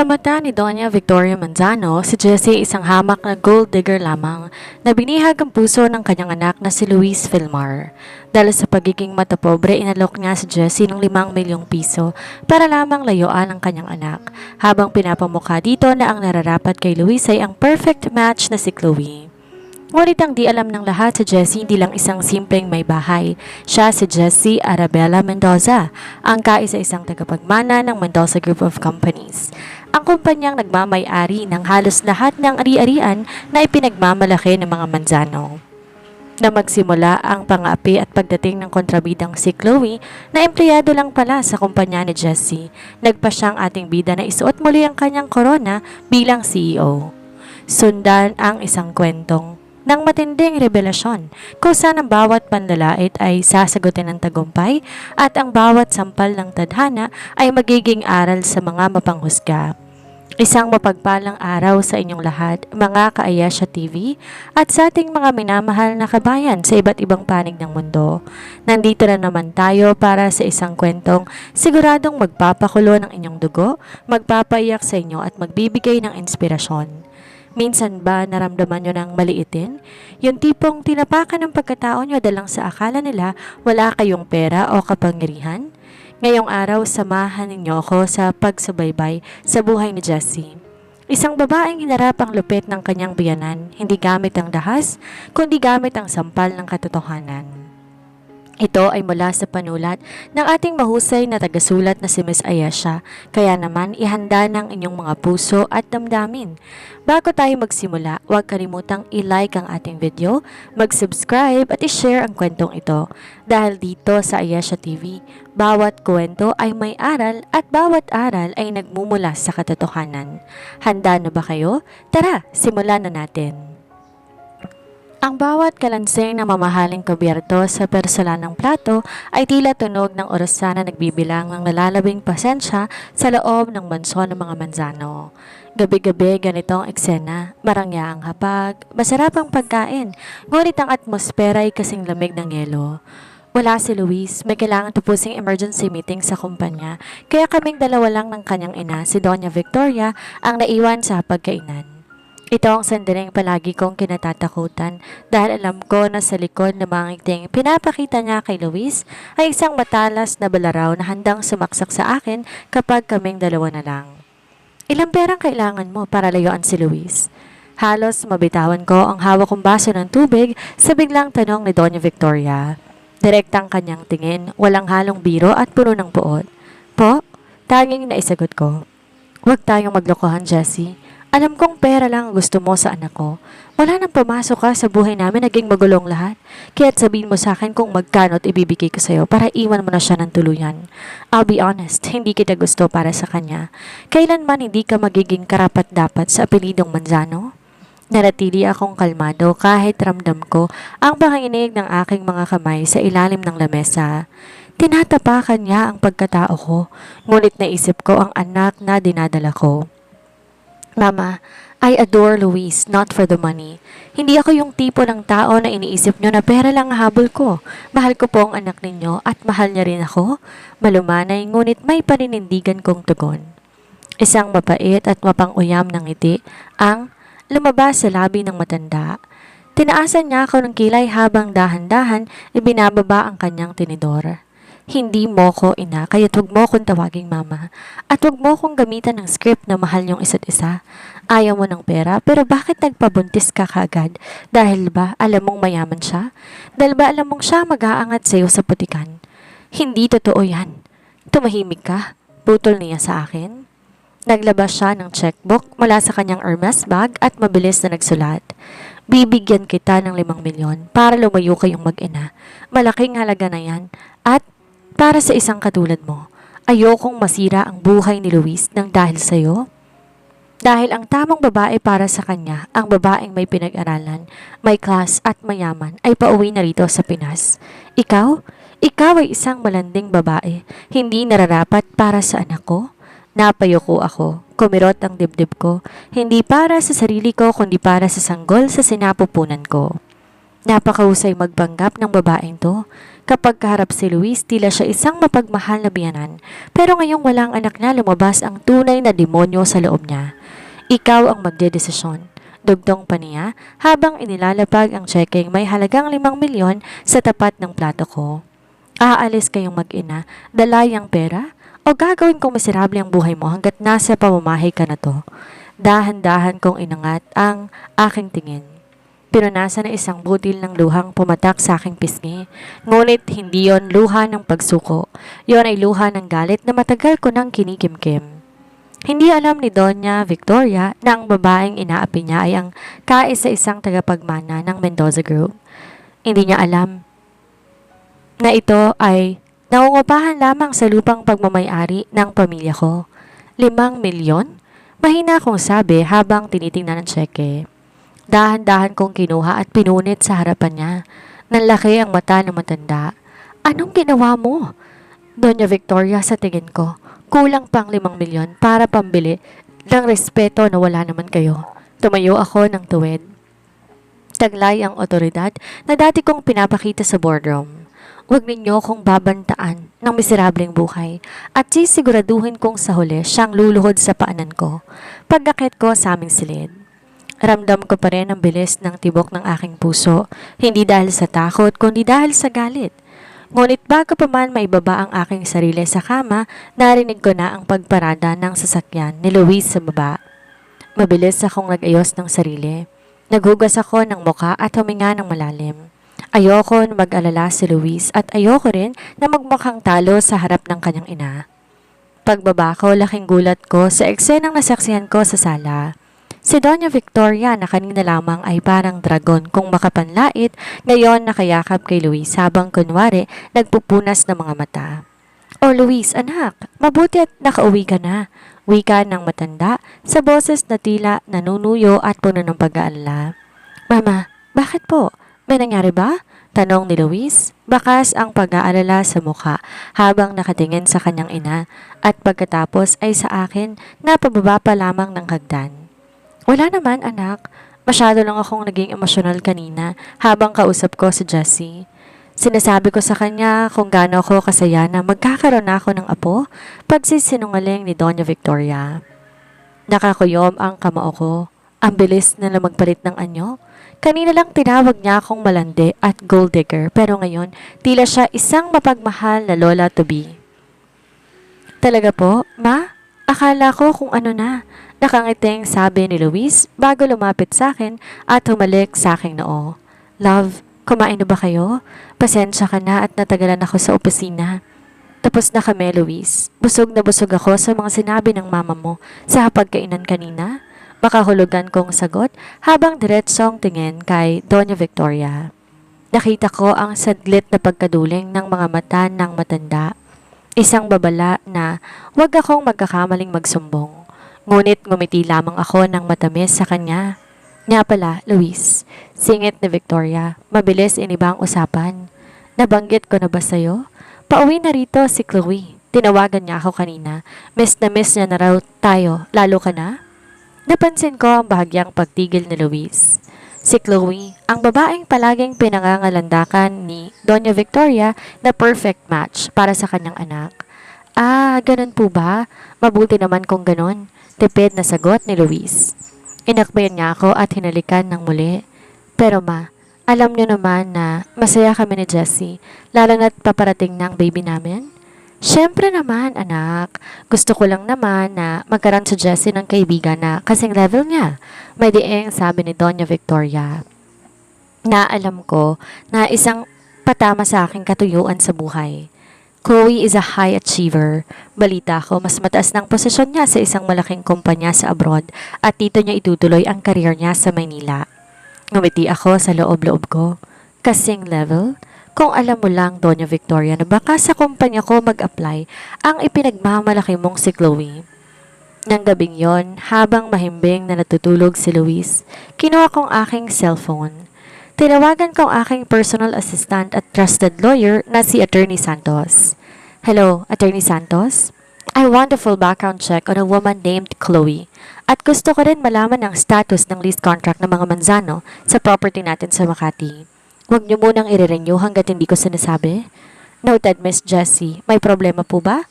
Sa mata ni Doña Victoria Manzano, si Jessie isang hamak na gold digger lamang na binihag ang puso ng kanyang anak na si Luis Filmar. Dahil sa pagiging matapobre, inalok niya si Jessie ng 5 milyong piso para lamang layuan ang kanyang anak, habang pinapamukha dito na ang nararapat kay Luis ay ang perfect match na si Chloe. Ngunit ang di alam ng lahat, si Jessie hindi lang isang simpleng may bahay. Siya si Jessie Arabella Mendoza, ang kaisa-isang tagapagmana ng Mendoza Group of Companies. Ang kumpanyang nagmamay-ari ng halos lahat ng ari-arian na ipinagmamalaki ng mga Manzano. Na magsimula ang pang-aapi at pagdating ng kontrabidang si Chloe na empleyado lang pala sa kumpanya ni Jessie, nagpa siyang ating bida na isuot muli ang kanyang korona bilang CEO. Sundan ang isang kwentong ng matinding revelasyon kung saan ang bawat panlalait ay sasagutin ng tagumpay at ang bawat sampal ng tadhana ay magiging aral sa mga mapanghusga. Isang mapagpalang araw sa inyong lahat, mga ka-Ayesha TV at sa ating mga minamahal na kabayan sa iba't ibang panig ng mundo. Nandito na naman tayo para sa isang kwentong siguradong magpapakulo ng inyong dugo, magpapaiyak sa inyo at magbibigay ng inspirasyon. Minsan ba naramdaman nyo ng maliitin? Yung tipong tinapakan ng pagkatao nyo dalang sa akala nila wala kayong pera o kapangyarihan? Ngayong araw, samahan ninyo ako sa pagsubaybay sa buhay ni Jessie. Isang babaeng hinarap ang lupit ng kanyang biyanan, hindi gamit ang dahas, kundi gamit ang sampal ng katotohanan. Ito ay mula sa panulat ng ating mahusay na tagasulat na si Miss Ayesha, kaya naman ihanda ng inyong mga puso at damdamin. Bago tayo magsimula, huwag kalimutang i-like ang ating video, mag-subscribe at i-share ang kwentong ito. Dahil dito sa Ayesha TV, bawat kwento ay may aral at bawat aral ay nagmumula sa katotohanan. Handa na ba kayo? Tara, simulan na natin. Ang bawat kalansing na mamahaling kubierto sa persolanang plato ay tila tunog ng orasan na nagbibilang ng nalalabing pasensya sa loob ng mansyon ng mga Manzano. Gabi-gabi ganitong eksena, marangya ang hapag, masarap ang pagkain, ngunit ang atmosfera ay kasing lamig ng yelo. Wala si Luis, may kailangan tapusing emergency meeting sa kumpanya, kaya kaming dalawa lang ng kanyang ina, si Doña Victoria, ang naiwan sa pagkainan. Ito ang sandaling palagi kong kinatatakutan dahil alam ko na sa likod ng mga ngiting pinapakita niya kay Luis ay isang matalas na balaraw na handang sumaksak sa akin kapag kaming dalawa na lang. Ilang perang kailangan mo para layuan si Luis? Halos mabitawan ko ang hawak kong baso ng tubig sa biglang tanong ni Doña Victoria. Direktang kanyang tingin, walang halong biro at puno ng puot. Po, tanging naisagot ko. Huwag tayong maglokohan, Jessie. Alam kong pera lang ang gusto mo sa anak ko. Wala nang pumasok ka sa buhay namin, naging magulong lahat. Kaya't sabihin mo sa akin kung magkano at ibibigay ko sa'yo para iwan mo na siya ng tuluyan. I'll be honest, hindi kita gusto para sa kanya. Kailanman hindi ka magiging karapat-dapat sa apelidong Manzano? Naratili akong kalmado kahit ramdam ko ang panginginig ng aking mga kamay sa ilalim ng lamesa. Tinatapakan niya ang pagkatao ko, ngunit naisip ko ang anak na dinadala ko. Mama, I adore Luis, not for the money. Hindi ako yung tipo ng tao na iniisip nyo na pera lang ang habol ko. Mahal ko po ang anak ninyo at mahal niya rin ako. Malumanay ngunit may paninindigan kong tugon. Isang mapait at mapanguyam ng ngiti ang lumabas sa labi ng matanda. Tinaasan niya ako ng kilay habang dahan-dahan ibinababa ang kanyang tinidor. Hindi mo ko ina, kaya't huwag mo kong tawaging mama. At huwag mo kong gamitan ng script na mahal niyong isa't isa. Ayaw mo ng pera, pero bakit nagpabuntis ka kagad? Dahil ba alam mong mayaman siya? Dahil ba alam mong siya mag-aangat sa'yo sa putikan? Hindi totoo yan. Tumahimik ka. Putol niya sa akin. Naglabas siya ng checkbook mula sa kanyang Hermes bag at mabilis na nagsulat. Bibigyan kita ng 5 milyon para lumayo kayong mag-ina. Malaking halaga na yan. At para sa isang katulad mo, ayokong masira ang buhay ni Luis ng dahil sa'yo. Dahil ang tamang babae para sa kanya, ang babaeng may pinag-aralan, may class at mayaman ay pauwi na rito sa Pinas. Ikaw? Ikaw ay isang malanding babae, hindi nararapat para sa anak ko? Napayuko ako, kumirot ang dibdib ko, hindi para sa sarili ko kundi para sa sanggol sa sinapupunan ko. Napakahusay magpanggap ng babaeng to. Kapag kaharap si Luis, tila siya isang mapagmahal na biyanan. Pero ngayong walang anak na, lumabas ang tunay na demonyo sa loob niya. Ikaw ang magdedesisyon. Dugtong pa niya habang inilalapag ang checking may halagang 5 milyon sa tapat ng plato ko. Aalis kayong mag-ina, dalayang pera, o gagawin kong miserable ang buhay mo hanggat nasa pamamahay ka na to. Dahan-dahan kong inangat ang aking tingin. Pinunasan na isang butil ng luhang pumatak sa aking pisngi. Ngunit hindi yon luha ng pagsuko. Yon ay luha ng galit na matagal ko nang kinikimkim. Hindi alam ni Doña Victoria na ang babaeng inaapi niya ay ang kaisa-isang tagapagmana ng Mendoza Group. Hindi niya alam na ito ay nangungupahan lamang sa lupang pagmamayari ng pamilya ko. 5 milyon? Mahina akong sabi habang tinitingnan ang tseke. Dahan-dahan kong kinuha at pinunit sa harapan niya. Nanlaki ang mata ng matanda. Anong ginawa mo? Doña Victoria, sa tingin ko, kulang pang 5 milyon para pambili ng respeto na wala naman kayo. Tumayo ako ng tuwid. Taglay ang otoridad na dati kong pinapakita sa boardroom. Huwag ninyo kong babantaan ng miserableng buhay at sisiguraduhin kong sa huli siyang luluhod sa paanan ko. Pagkakit ko sa aming silid. Ramdam ko pa rin ang bilis ng tibok ng aking puso, hindi dahil sa takot kundi dahil sa galit. Ngunit bago pa man maibaba ang aking sarili sa kama, narinig ko na ang pagparada ng sasakyan ni Luis sa baba. Mabilis akong nag-ayos ng sarili. Naghugas ako ng muka at huminga ng malalim. Ayoko na mag-alala si Luis at ayoko rin na magmukhang talo sa harap ng kanyang ina. Pagbaba ko, laking gulat ko sa eksenang nasaksihan ko sa sala. Si Doña Victoria na kanina lamang ay parang dragon kung makapanlait, ngayon nakayakap kay Luis habang kunwari nagpupunas ng mga mata. "O Luis, anak, mabuti at nakauwi ka na," wika ng matanda sa boses na tila nanunuyo at puno ng pag-aalala. "Mama, bakit po? May nangyari ba?" tanong ni Luis. Bakas ang pag-aalala sa mukha habang nakatingin sa kanyang ina at pagkatapos ay sa akin na pababa pa lamang ng hagdan. "Wala naman, anak. Masyado lang akong naging emosyonal kanina habang kausap ko si Jessie. Sinasabi ko sa kanya kung gaano ako kasaya na magkakaroon na ako ng apo," pagsisinungaling ni Doña Victoria. Nakakuyom ang kamao ko. Ang bilis na magpalit ng anyo. Kanina lang tinawag niya akong malandi at gold digger pero ngayon tila siya isang mapagmahal na lola to be. "Talaga po, ma? Akala ko kung ano na," nakangiting sabi ni Luis bago lumapit sa akin at humalik sa aking noo. "Love, kumain na ba kayo? Pasensya ka na at natagalan ako sa opisina." "Tapos na kami, Luis. Busog na busog ako sa mga sinabi ng mama mo sa pagkainan kanina," makahulugan kong sagot habang diretsong tingin kay Doña Victoria. Nakita ko ang sadlit na pagkaduling ng mga mata ng matanda. Isang babala na huwag akong magkakamaling magsumbong. Ngunit ngumiti lamang ako ng matamis sa kanya. "Nga pala, Luis," singit ni Victoria. Mabilis iniba ang usapan. "Nabanggit ko na ba sa'yo? Pauwi na rito si Chloe. Tinawagan niya ako kanina. Miss na miss niya na raw tayo. Lalo ka na?" Napansin ko ang bahagyang pagtigil ni Luis. Si Chloe, ang babaeng palaging pinangangalandakan ni Doña Victoria na perfect match para sa kanyang anak. "Ah, ganun po ba? Mabuti naman kung ganun," tipid na sagot ni Luis. Inakbayan niya ako at hinalikan ng muli. "Pero ma, alam niyo naman na masaya kami ni Jessie, lalo na't paparating ng baby namin." "Siyempre naman, anak. Gusto ko lang naman na magkaroon si Jessie ng kaibigan na kasing level niya," may dieng sabi ni Doña Victoria. Naalam ko na isang patama sa aking katuyuan sa buhay. Chloe is a high achiever. Balita ko, mas mataas ng posisyon niya sa isang malaking kumpanya sa abroad at dito niya itutuloy ang karir niya sa Maynila. Ngumiti ako sa loob-loob ko. Kasing level? Kung alam mo lang, Doña Victoria, na baka sa kumpanya ko mag-apply ang ipinagmamalaki mong si Chloe. Nang gabing yon, habang mahimbing na natutulog si Luis, kinuha kong aking cellphone. Tinawagan ko ang aking personal assistant at trusted lawyer na si Attorney Santos. "Hello, Attorney Santos? I want a full background check on a woman named Chloe. At gusto ko rin malaman ang status ng lease contract ng mga Manzano sa property natin sa Makati. Huwag niyo munang i-renew hanggat hindi ko sinasabi. Noted, Miss Jessie. May problema po ba?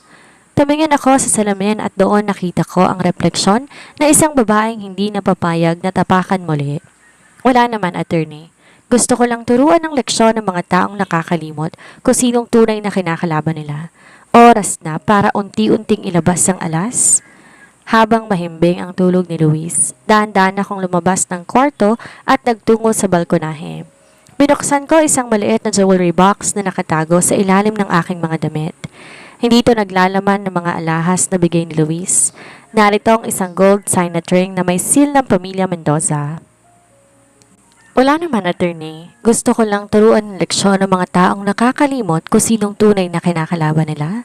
Tumingin ako sa salamin at doon nakita ko ang refleksyon na isang babaeng hindi napapayag na tapakan muli. Wala naman, attorney. Gusto ko lang turuan ng leksyon ng mga taong nakakalimot kung sinong tunay na kinakalaban nila. Oras na para unti-unting ilabas ang alas. Habang mahimbing ang tulog ni Luis, dahan-dahan akong lumabas ng kwarto at nagtungo sa balkonahe. Binuksan ko isang maliit na jewelry box na nakatago sa ilalim ng aking mga damit. Hindi ito naglalaman ng mga alahas na bigay ni Luis. Narito ang isang gold signet ring na may seal ng pamilya Mendoza. Wala naman, attorney. Gusto ko lang turuan ng leksyon ng mga taong nakakalimot kung sinong tunay na kinakalaban nila.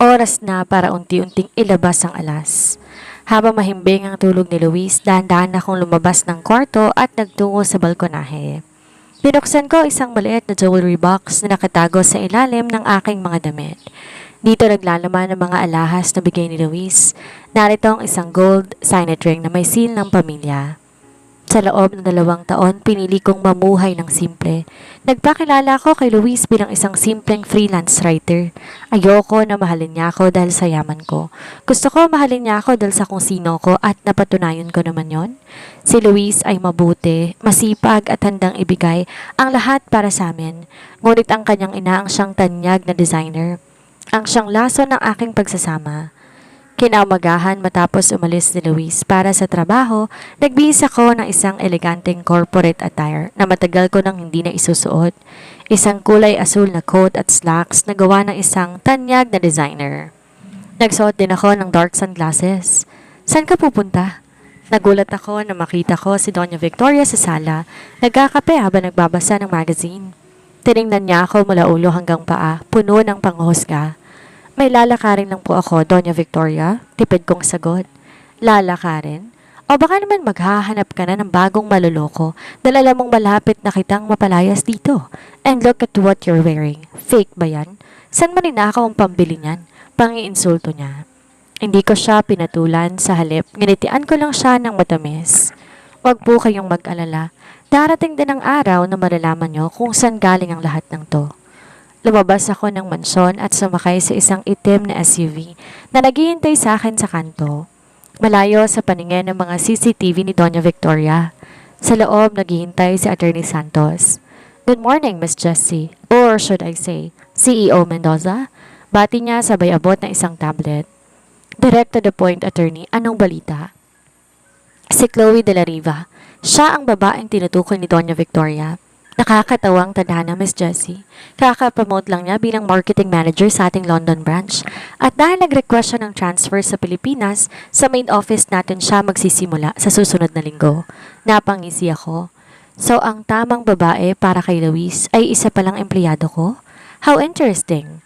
Oras na para unti-unting ilabas ang alas. Habang mahimbing ang tulog ni Luis, dahan-dahan akong lumabas ng kwarto at nagtungo sa balkonahe. Binuksan ko isang maliit na jewelry box na nakatago sa ilalim ng aking mga damit. Dito naglalaman ng mga alahas na bigay ni Luis. Narito ang isang gold signet ring na may seal ng pamilya. Sa loob ng 2 taon, pinili kong mamuhay ng simple. Nagpakilala ako kay Luis bilang isang simpleng freelance writer. Ayoko na mahalin niya ako dahil sa yaman ko. Gusto ko mahalin niya ako dahil sa kung sino ko at napatunayan ko naman yon. Si Luis ay mabuti, masipag at handang ibigay ang lahat para sa amin. Ngunit ang kanyang ina ang siyang tanyag na designer. Ang siyang laso ng aking pagsasama. Kinaumagahan matapos umalis ni Luis para sa trabaho, nagbihis ako ng isang eleganteng corporate attire na matagal ko nang hindi na isusuot. Isang kulay asul na coat at slacks na gawa ng isang tanyag na designer. Nagsuot din ako ng dark sunglasses. Saan ka pupunta? Nagulat ako na makita ko si Doña Victoria sa sala, nagkakape habang nagbabasa ng magazine. Tiningnan niya ako mula ulo hanggang paa, puno ng panghuhusga. May lalakarin lang po ako, Doña Victoria. Tipid kong sagot. Lalakarin? O baka naman maghahanap ka na ng bagong maluloko dahil alam mong malapit na kitang mapalayas dito. And look at what you're wearing. Fake ba yan? San maninakaw ang pambili niyan? Pangiinsulto niya. Hindi ko siya pinatulan sa halip. Nginitian ko lang siya ng matamis. Huwag po kayong mag-alala. Darating din ang araw na malalaman niyo kung saan galing ang lahat ng to. Lumabas ako ng mansyon at sumakay sa isang itim na SUV na naghihintay sa akin sa kanto. Malayo sa paningin ng mga CCTV ni Doña Victoria. Sa loob naghihintay si Attorney Santos. Good morning, Miss Jessie. Or should I say, CEO Mendoza? Bati niya sabay abot ng isang tablet. Direct to the point, Attorney. Anong balita? Si Chloe de la Riva. Siya ang babaeng tinutukoy ni Doña Victoria. Nakakatawang tadhana, Miss Jessie. Kaka-promote lang niya bilang marketing manager sa ating London branch. At dahil nag-request siya ng transfer sa Pilipinas, sa main office natin siya magsisimula sa susunod na linggo. Napangisi ako. So, ang tamang babae para kay Luis ay isa palang empleyado ko? How interesting.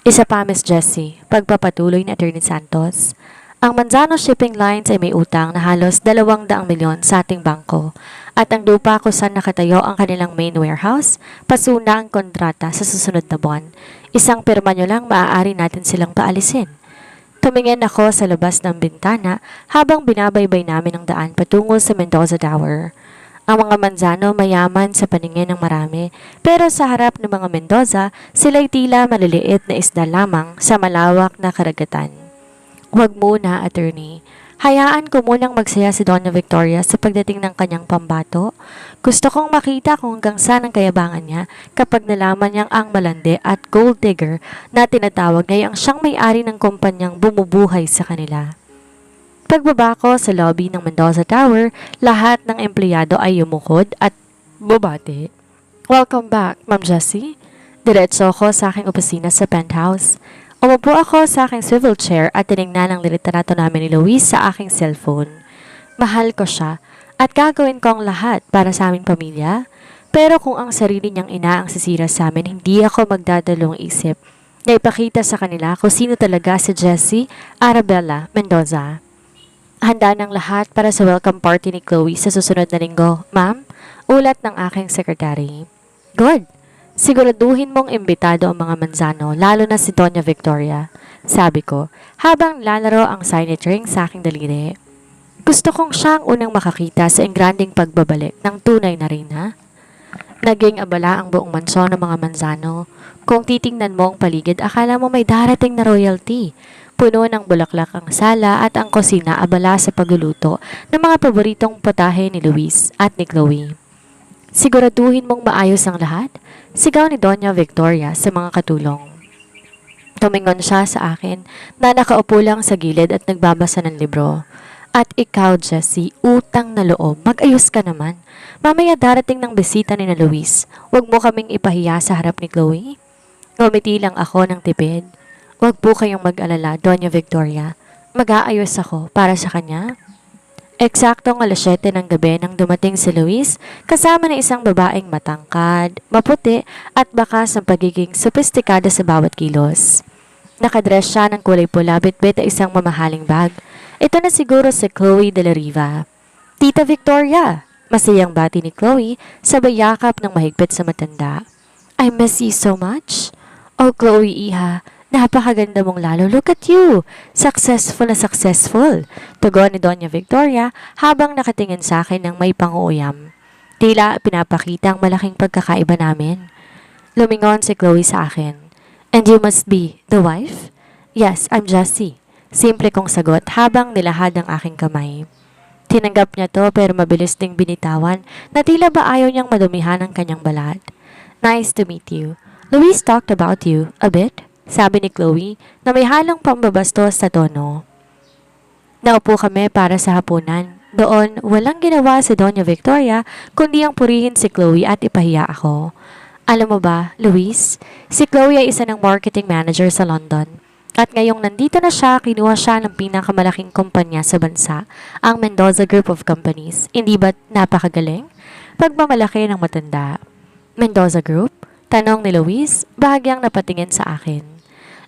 Isa pa, Miss Jessie, pagpapatuloy ni Attorney Santos. Ang Manzano Shipping Lines ay may utang na halos 200 milyon sa ating bangko. At ang lupa kung saan nakatayo ang kanilang main warehouse, pasuna ang kontrata sa susunod na buwan. Isang pirma nyo lang maaari natin silang paalisin. Tumingin ako sa labas ng bintana habang binabaybay namin ang daan patungo sa Mendoza Tower. Ang mga Manzano mayaman sa paningin ng marami, pero sa harap ng mga Mendoza, sila'y tila maliliit na isda lamang sa malawak na karagatan. Huwag muna, attorney. Hayaan ko munang magsaya si Doña Victoria sa pagdating ng kanyang pambato. Gusto kong makita kung hanggang saan ang kayabangan niya kapag nalaman niyang ang malande at gold digger na tinatawag niya ang siyang may-ari ng kumpanyang bumubuhay sa kanila. Pagbaba ko sa lobby ng Mendoza Tower, lahat ng empleyado ay yumukod at bumati. Welcome back, Ma'am Jessie. Diretso ko sa aking opisina sa penthouse. Umupo ako sa aking swivel chair at tinignan ang litrato namin ni Luis sa aking cellphone. Mahal ko siya at gagawin ko ang lahat para sa aming pamilya. Pero kung ang sarili niyang ina ang sisira sa amin, hindi ako magdadalong isip na ipakita sa kanila kung sino talaga si Jessie Arabella Mendoza. Handa ng lahat para sa welcome party ni Chloe sa susunod na linggo, ma'am. Ulat ng aking sekretary. Good. Siguraduhin mong imbitado ang mga Manzano, lalo na si Doña Victoria, sabi ko, habang lalaro ang signet ring sa aking daliri. Gusto kong siya ang unang makakita sa engranding pagbabalik ng tunay na reyna. Naging abala ang buong mansyon ng mga Manzano. Kung titingnan mo ang paligid, akala mo may darating na royalty. Puno ng bulaklak ang sala at ang kusina abala sa pagluluto ng mga paboritong putahe ni Luis at ni Chloe. Siguraduhin mong maayos ang lahat, sigaw ni Doña Victoria sa mga katulong. Tumingon siya sa akin na nakaupo lang sa gilid at nagbabasa ng libro. At ikaw, Jessie, utang na loob, mag-ayos ka naman. Mamaya darating ng bisita ni na Luis. Huwag mo kaming ipahiya sa harap ni Chloe. Ngumiti lang ako ng tipid. Huwag po kayong mag-alala, Doña Victoria. Mag-aayos ako para sa kanya. Eksaktong alas 7 ng gabi nang dumating si Luis kasama ng isang babaeng matangkad, maputi at bakas ng pagiging sopistikada sa bawat kilos. Nakadress siya ng kulay pula bitbit at isang mamahaling bag. Ito na siguro si Chloe de la Riva. Tita Victoria! Masayang bati ni Chloe sabay yakap ng mahigpit sa matanda. I miss you so much. Oh Chloe iha, napakaganda mong lalo. Look at you! Successful na successful. Tugon ni Doña Victoria habang nakatingin sa akin ng may panguuyam. Tila pinapakita ang malaking pagkakaiba namin. Lumingon si Chloe sa akin. And you must be the wife? Yes, I'm Jessie. Simple kong sagot habang nilahad ang aking kamay. Tinanggap niya to pero mabilis ding binitawan na tila ba ayaw niyang madumihan ang kanyang balat. Nice to meet you. Luis talked about you a bit, sabi ni Chloe na may halong pambabastos sa tono. Naupo kami para sa hapunan. Doon, walang ginawa si Doña Victoria kundi ang purihin si Chloe at ipahiya ako. Alam mo ba, Luis, si Chloe ay isa ng marketing manager sa London. At ngayong nandito na siya, kinuha siya ng pinakamalaking kumpanya sa bansa, ang Mendoza Group of Companies. Hindi ba napakagaling? Pagmamalaki ng matanda. Mendoza Group? Tanong ni Luis, bahagyang napatingin sa akin.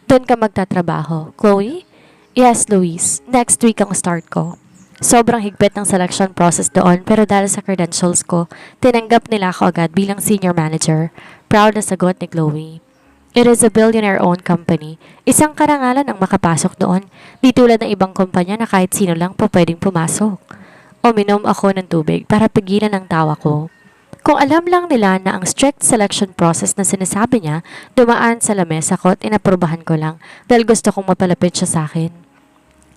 Doon ka magtatrabaho, Chloe? Yes, Luis. Next week ang start ko. Sobrang higpit ng selection process doon pero dahil sa credentials ko, tinanggap nila ako agad bilang senior manager. Proud na sagot ni Chloe. It is a billionaire-owned company. Isang karangalan ang makapasok doon. Di tulad ng ibang kumpanya na kahit sino lang po pwedeng pumasok. Uminom ako ng tubig para pigilan ang tawa ko. Kung alam lang nila na ang strict selection process na sinasabi niya, dumaan sa lamesa ko at inaprobahan ko lang dahil gusto kong mapalapit siya sa akin.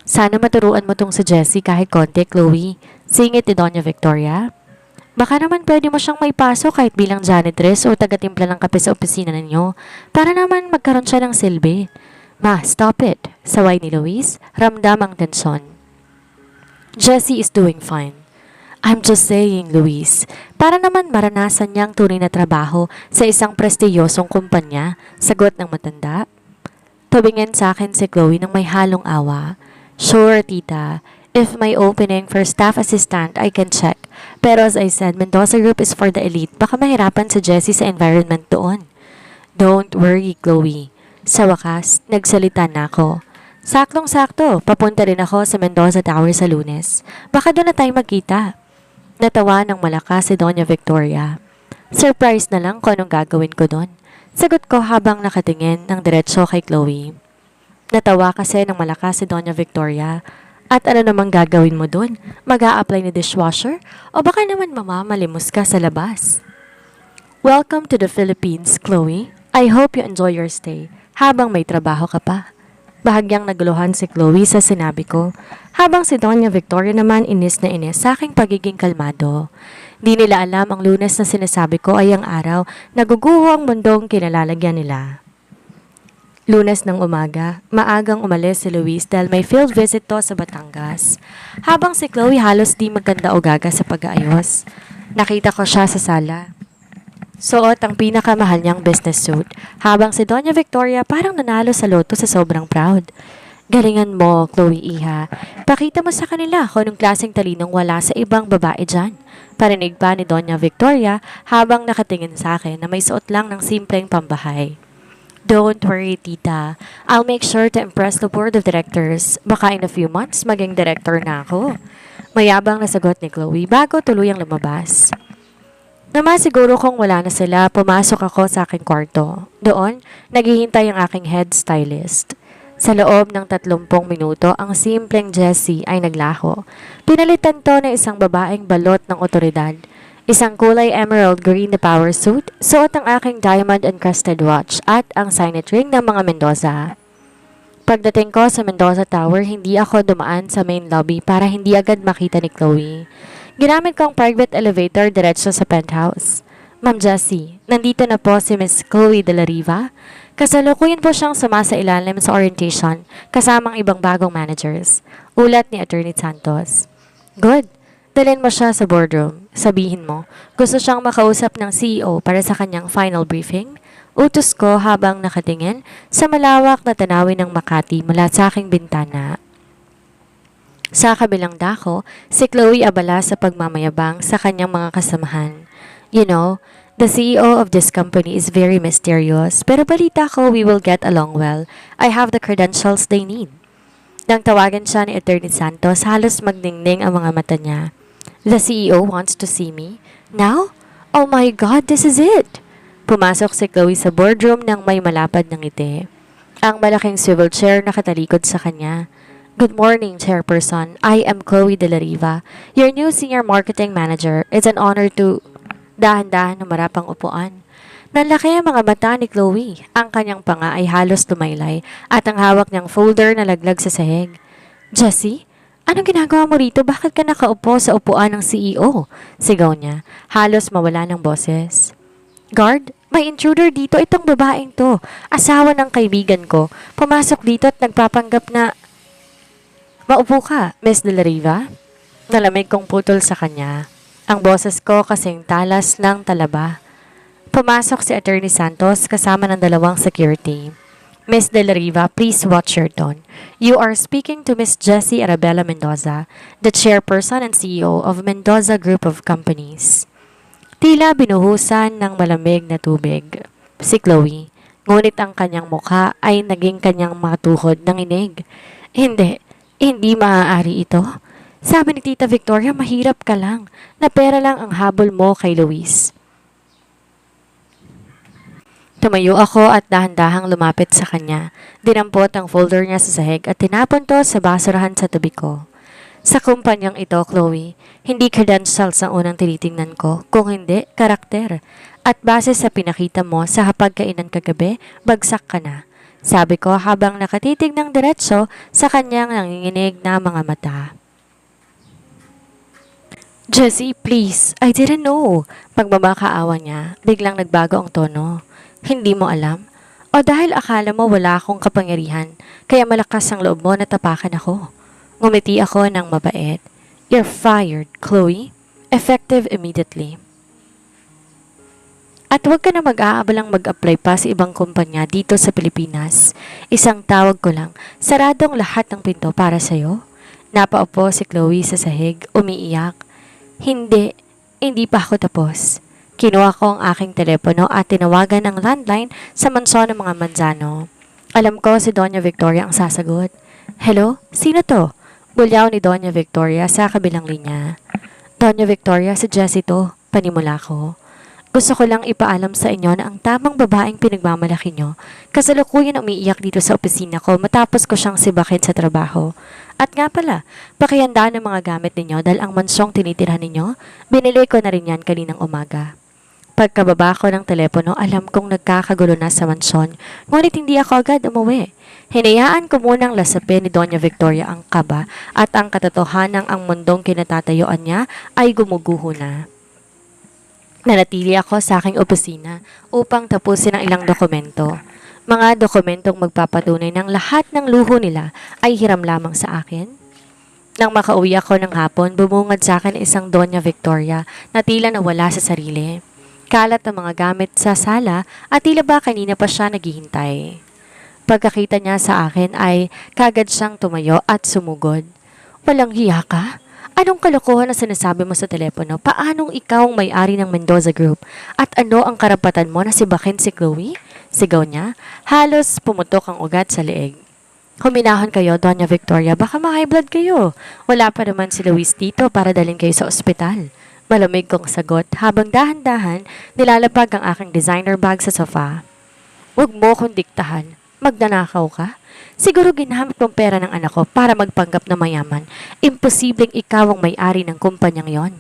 Sana maturuan mo tong si Jessie kahit konti, Chloe. Singit ni Doña Victoria. Baka naman pwede mo siyang maipasok kahit bilang janitress o taga-timpla ng kape sa opisina ninyo para naman magkaroon siya ng silbi. Ma, stop it. Saway ni Luis, ramdam ang tensyon. Jessie is doing fine. I'm just saying, Luis, para naman maranasan niyang tunay na trabaho sa isang prestiyosong kumpanya, sagot ng matanda. Tumingin sa akin si Chloe ng may halong awa. Sure, tita. If may opening for staff assistant, I can check. Pero as I said, Mendoza Group is for the elite. Baka mahirapan si Jessie sa environment doon. Don't worry, Chloe. Sa wakas, nagsalita na ako. Saktong-sakto, papunta rin ako sa Mendoza Tower sa Lunes. Baka doon na tayo magkita. Natawa ng malakas si Doña Victoria. Surprise na lang kung anong gagawin ko doon. Sagot ko habang nakatingin ng diretso kay Chloe. Natawa kasi ng malakas si Doña Victoria. At ano namang gagawin mo doon? Mag-a-apply na dishwasher? O baka naman mamamalimos ka sa labas? Welcome to the Philippines, Chloe. I hope you enjoy your stay habang may trabaho ka pa. Bahagyang naguluhan si Chloe sa sinabi ko, habang si Doña Victoria naman inis na inis sa aking pagiging kalmado. Di nila alam ang Lunes na sinasabi ko ay ang araw na guguho ang mundong kinalalagyan nila. Lunes ng umaga, maagang umalis si Luis dahil may field visit to sa Batangas. Habang si Chloe halos di maganda o gaga sa pag-aayos. Nakita ko siya sa sala. Suot ang pinakamahal niyang business suit, habang si Doña Victoria parang nanalo sa loto sa sobrang proud. Galingan mo, Chloe iha. Pakita mo sa kanila kung anong klaseng talinong wala sa ibang babae dyan. Parinig pa ni Doña Victoria habang nakatingin sa akin na may suot lang ng simpleng pambahay. Don't worry, tita. I'll make sure to impress the board of directors. Baka in a few months, maging director na ako. Mayabang na sagot ni Chloe bago tuluyang lumabas. Naman siguro kung wala na sila, pumasok ako sa aking kwarto. Doon, naghihintay ang aking head stylist. Sa loob ng 30 minuto, ang simpleng Jessie ay naglaho. Pinalitan to ng isang babaeng balot ng otoridad. Isang kulay emerald green na power suit, suot ang aking diamond-encrusted watch at ang signet ring ng mga Mendoza. Pagdating ko sa Mendoza Tower, hindi ako dumaan sa main lobby para hindi agad makita ni Chloe. Ginamit ko ang private elevator diretso sa penthouse. Ma'am Jessie, nandito na po si Miss Chloe de la Riva. Kasalukuyan po siyang sumasailalim sa orientation kasamang ibang bagong managers. Ulat ni Attorney Santos. Good. Dalhin mo siya sa boardroom. Sabihin mo, gusto siyang makausap ng CEO para sa kanyang final briefing. Utos ko habang nakatingin sa malawak na tanawin ng Makati mula sa aking bintana. Sa kabilang dako, si Chloe abala sa pagmamayabang sa kanyang mga kasamahan. You know, the CEO of this company is very mysterious, pero balita ko we will get along well. I have the credentials they need. Nang tawagan siya ni Attorney Santos, halos magdingning ang mga mata niya. The CEO wants to see me? Now? Oh my God, this is it! Pumasok si Chloe sa boardroom nang may malapad ng ngiti. Ang malaking swivel chair nakatalikod sa kanya. Good morning, Chairperson. I am Chloe de la Riva, your new Senior Marketing Manager. It's an honor to... Dahan-dahan na marapang upuan. Nanlaki ang mga mata ni Chloe. Ang kanyang panga ay halos tumaylay at ang hawak niyang folder na laglag sa sahig. Jessie? Anong ginagawa mo rito? Bakit ka nakaupo sa upuan ng CEO? Sigaw niya. Halos mawala ng boses. Guard, may intruder dito. Itong babaeng to. Asawa ng kaibigan ko. Pumasok dito at nagpapanggap na... Maupo ka, Miss de la Riva. Nalamig kong putol sa kanya. Ang boses ko kasing talas ng talaba. Pumasok si Attorney Santos kasama ng dalawang security. Miss de la Riva, please watch your tone. You are speaking to Miss Jessie Arabella Mendoza, the chairperson and CEO of Mendoza Group of Companies. Tila binuhusan ng malamig na tubig si Chloe, ngunit ang kanyang mukha ay naging kanyang mga tuhod ng inig. Hindi maaari ito. Sabi ni Tita Victoria, mahirap ka lang, na pera lang ang habol mo kay Luis. Tumayo ako at dahan-dahang lumapit sa kanya. Dinampot ang folder niya sa sahig at tinapon to sa basurahan sa tabi ko. Sa kumpanyang ito, Chloe, hindi credentials ang unang tinitingnan ko, kung hindi, karakter. At base sa pinakita mo sa hapagkainan kagabi, bagsak ka na. Sabi ko habang nakatitig ng diretso sa kanyang nanginginig na mga mata. Jessie, please, I didn't know. Pagbabakaawa niya, biglang nagbago ang tono. Hindi mo alam? O dahil akala mo wala akong kapangyarihan, kaya malakas ang loob mo na tapakan ako. Ngumiti ako ng mabait. You're fired, Chloe. Effective immediately. At huwag ka na mag-aabalang mag-apply pa sa ibang kumpanya dito sa Pilipinas. Isang tawag ko lang, saradong lahat ng pinto para sa'yo. Napaupo si Chloe sa sahig, umiiyak. Hindi pa ako tapos. Kinuha ko ang aking telepono at tinawagan ang landline sa mansyon ng mga Manzano. Alam ko si Doña Victoria ang sasagot. Hello? Sino to? Bulyaw ni Doña Victoria sa kabilang linya. Doña Victoria, si Jessie to. Panimula ko. Gusto ko lang ipaalam sa inyo na ang tamang babaeng pinagmamalaki nyo, kasalukuyan umiiyak dito sa opisina ko matapos ko siyang sibakin sa trabaho. At nga pala, pakihandaan ng mga gamit ninyo dahil ang mansyong tinitirhan ninyo, binili ko na rin yan kaninang umaga. Pagkababa ko ng telepono, alam kong nagkakagulo na sa mansyon, ngunit hindi ako agad umuwi. Hinayaan ko munang lasapin ni Doña Victoria ang kaba at ang katotohanan ang mundong kinatatayuan niya ay gumuguho na. Nanatili ako sa aking opisina upang tapusin ang ilang dokumento. Mga dokumentong magpapatunay ng lahat ng luho nila ay hiram lamang sa akin. Nang makauwi ako ng hapon, bumungad sa akin isang Doña Victoria na tila nawala sa sarili. Kalat ang mga gamit sa sala at tila ba kanina pa siya naghihintay. Pagkakita niya sa akin ay kagad siyang tumayo at sumugod. Walang hiya ka? Anong kalokohan na sinasabi mo sa telepono? Paanong ikaw ang may-ari ng Mendoza Group? At ano ang karapatan mo na sibakin si Chloe? Sigaw niya. Halos pumutok ang ugat sa leeg. Huminahon kayo, Doña Victoria. Baka ma-high blood kayo. Wala pa naman si Luis dito para dalhin kayo sa ospital. Malamig kong sagot habang dahan-dahan nilalapag ang aking designer bag sa sofa. Huwag mo kong diktahan. Magnanakaw ka? Siguro ginamit mong pera ng anak ko para magpanggap na mayaman. Imposibleng ikaw ang may-ari ng kumpanyang yon.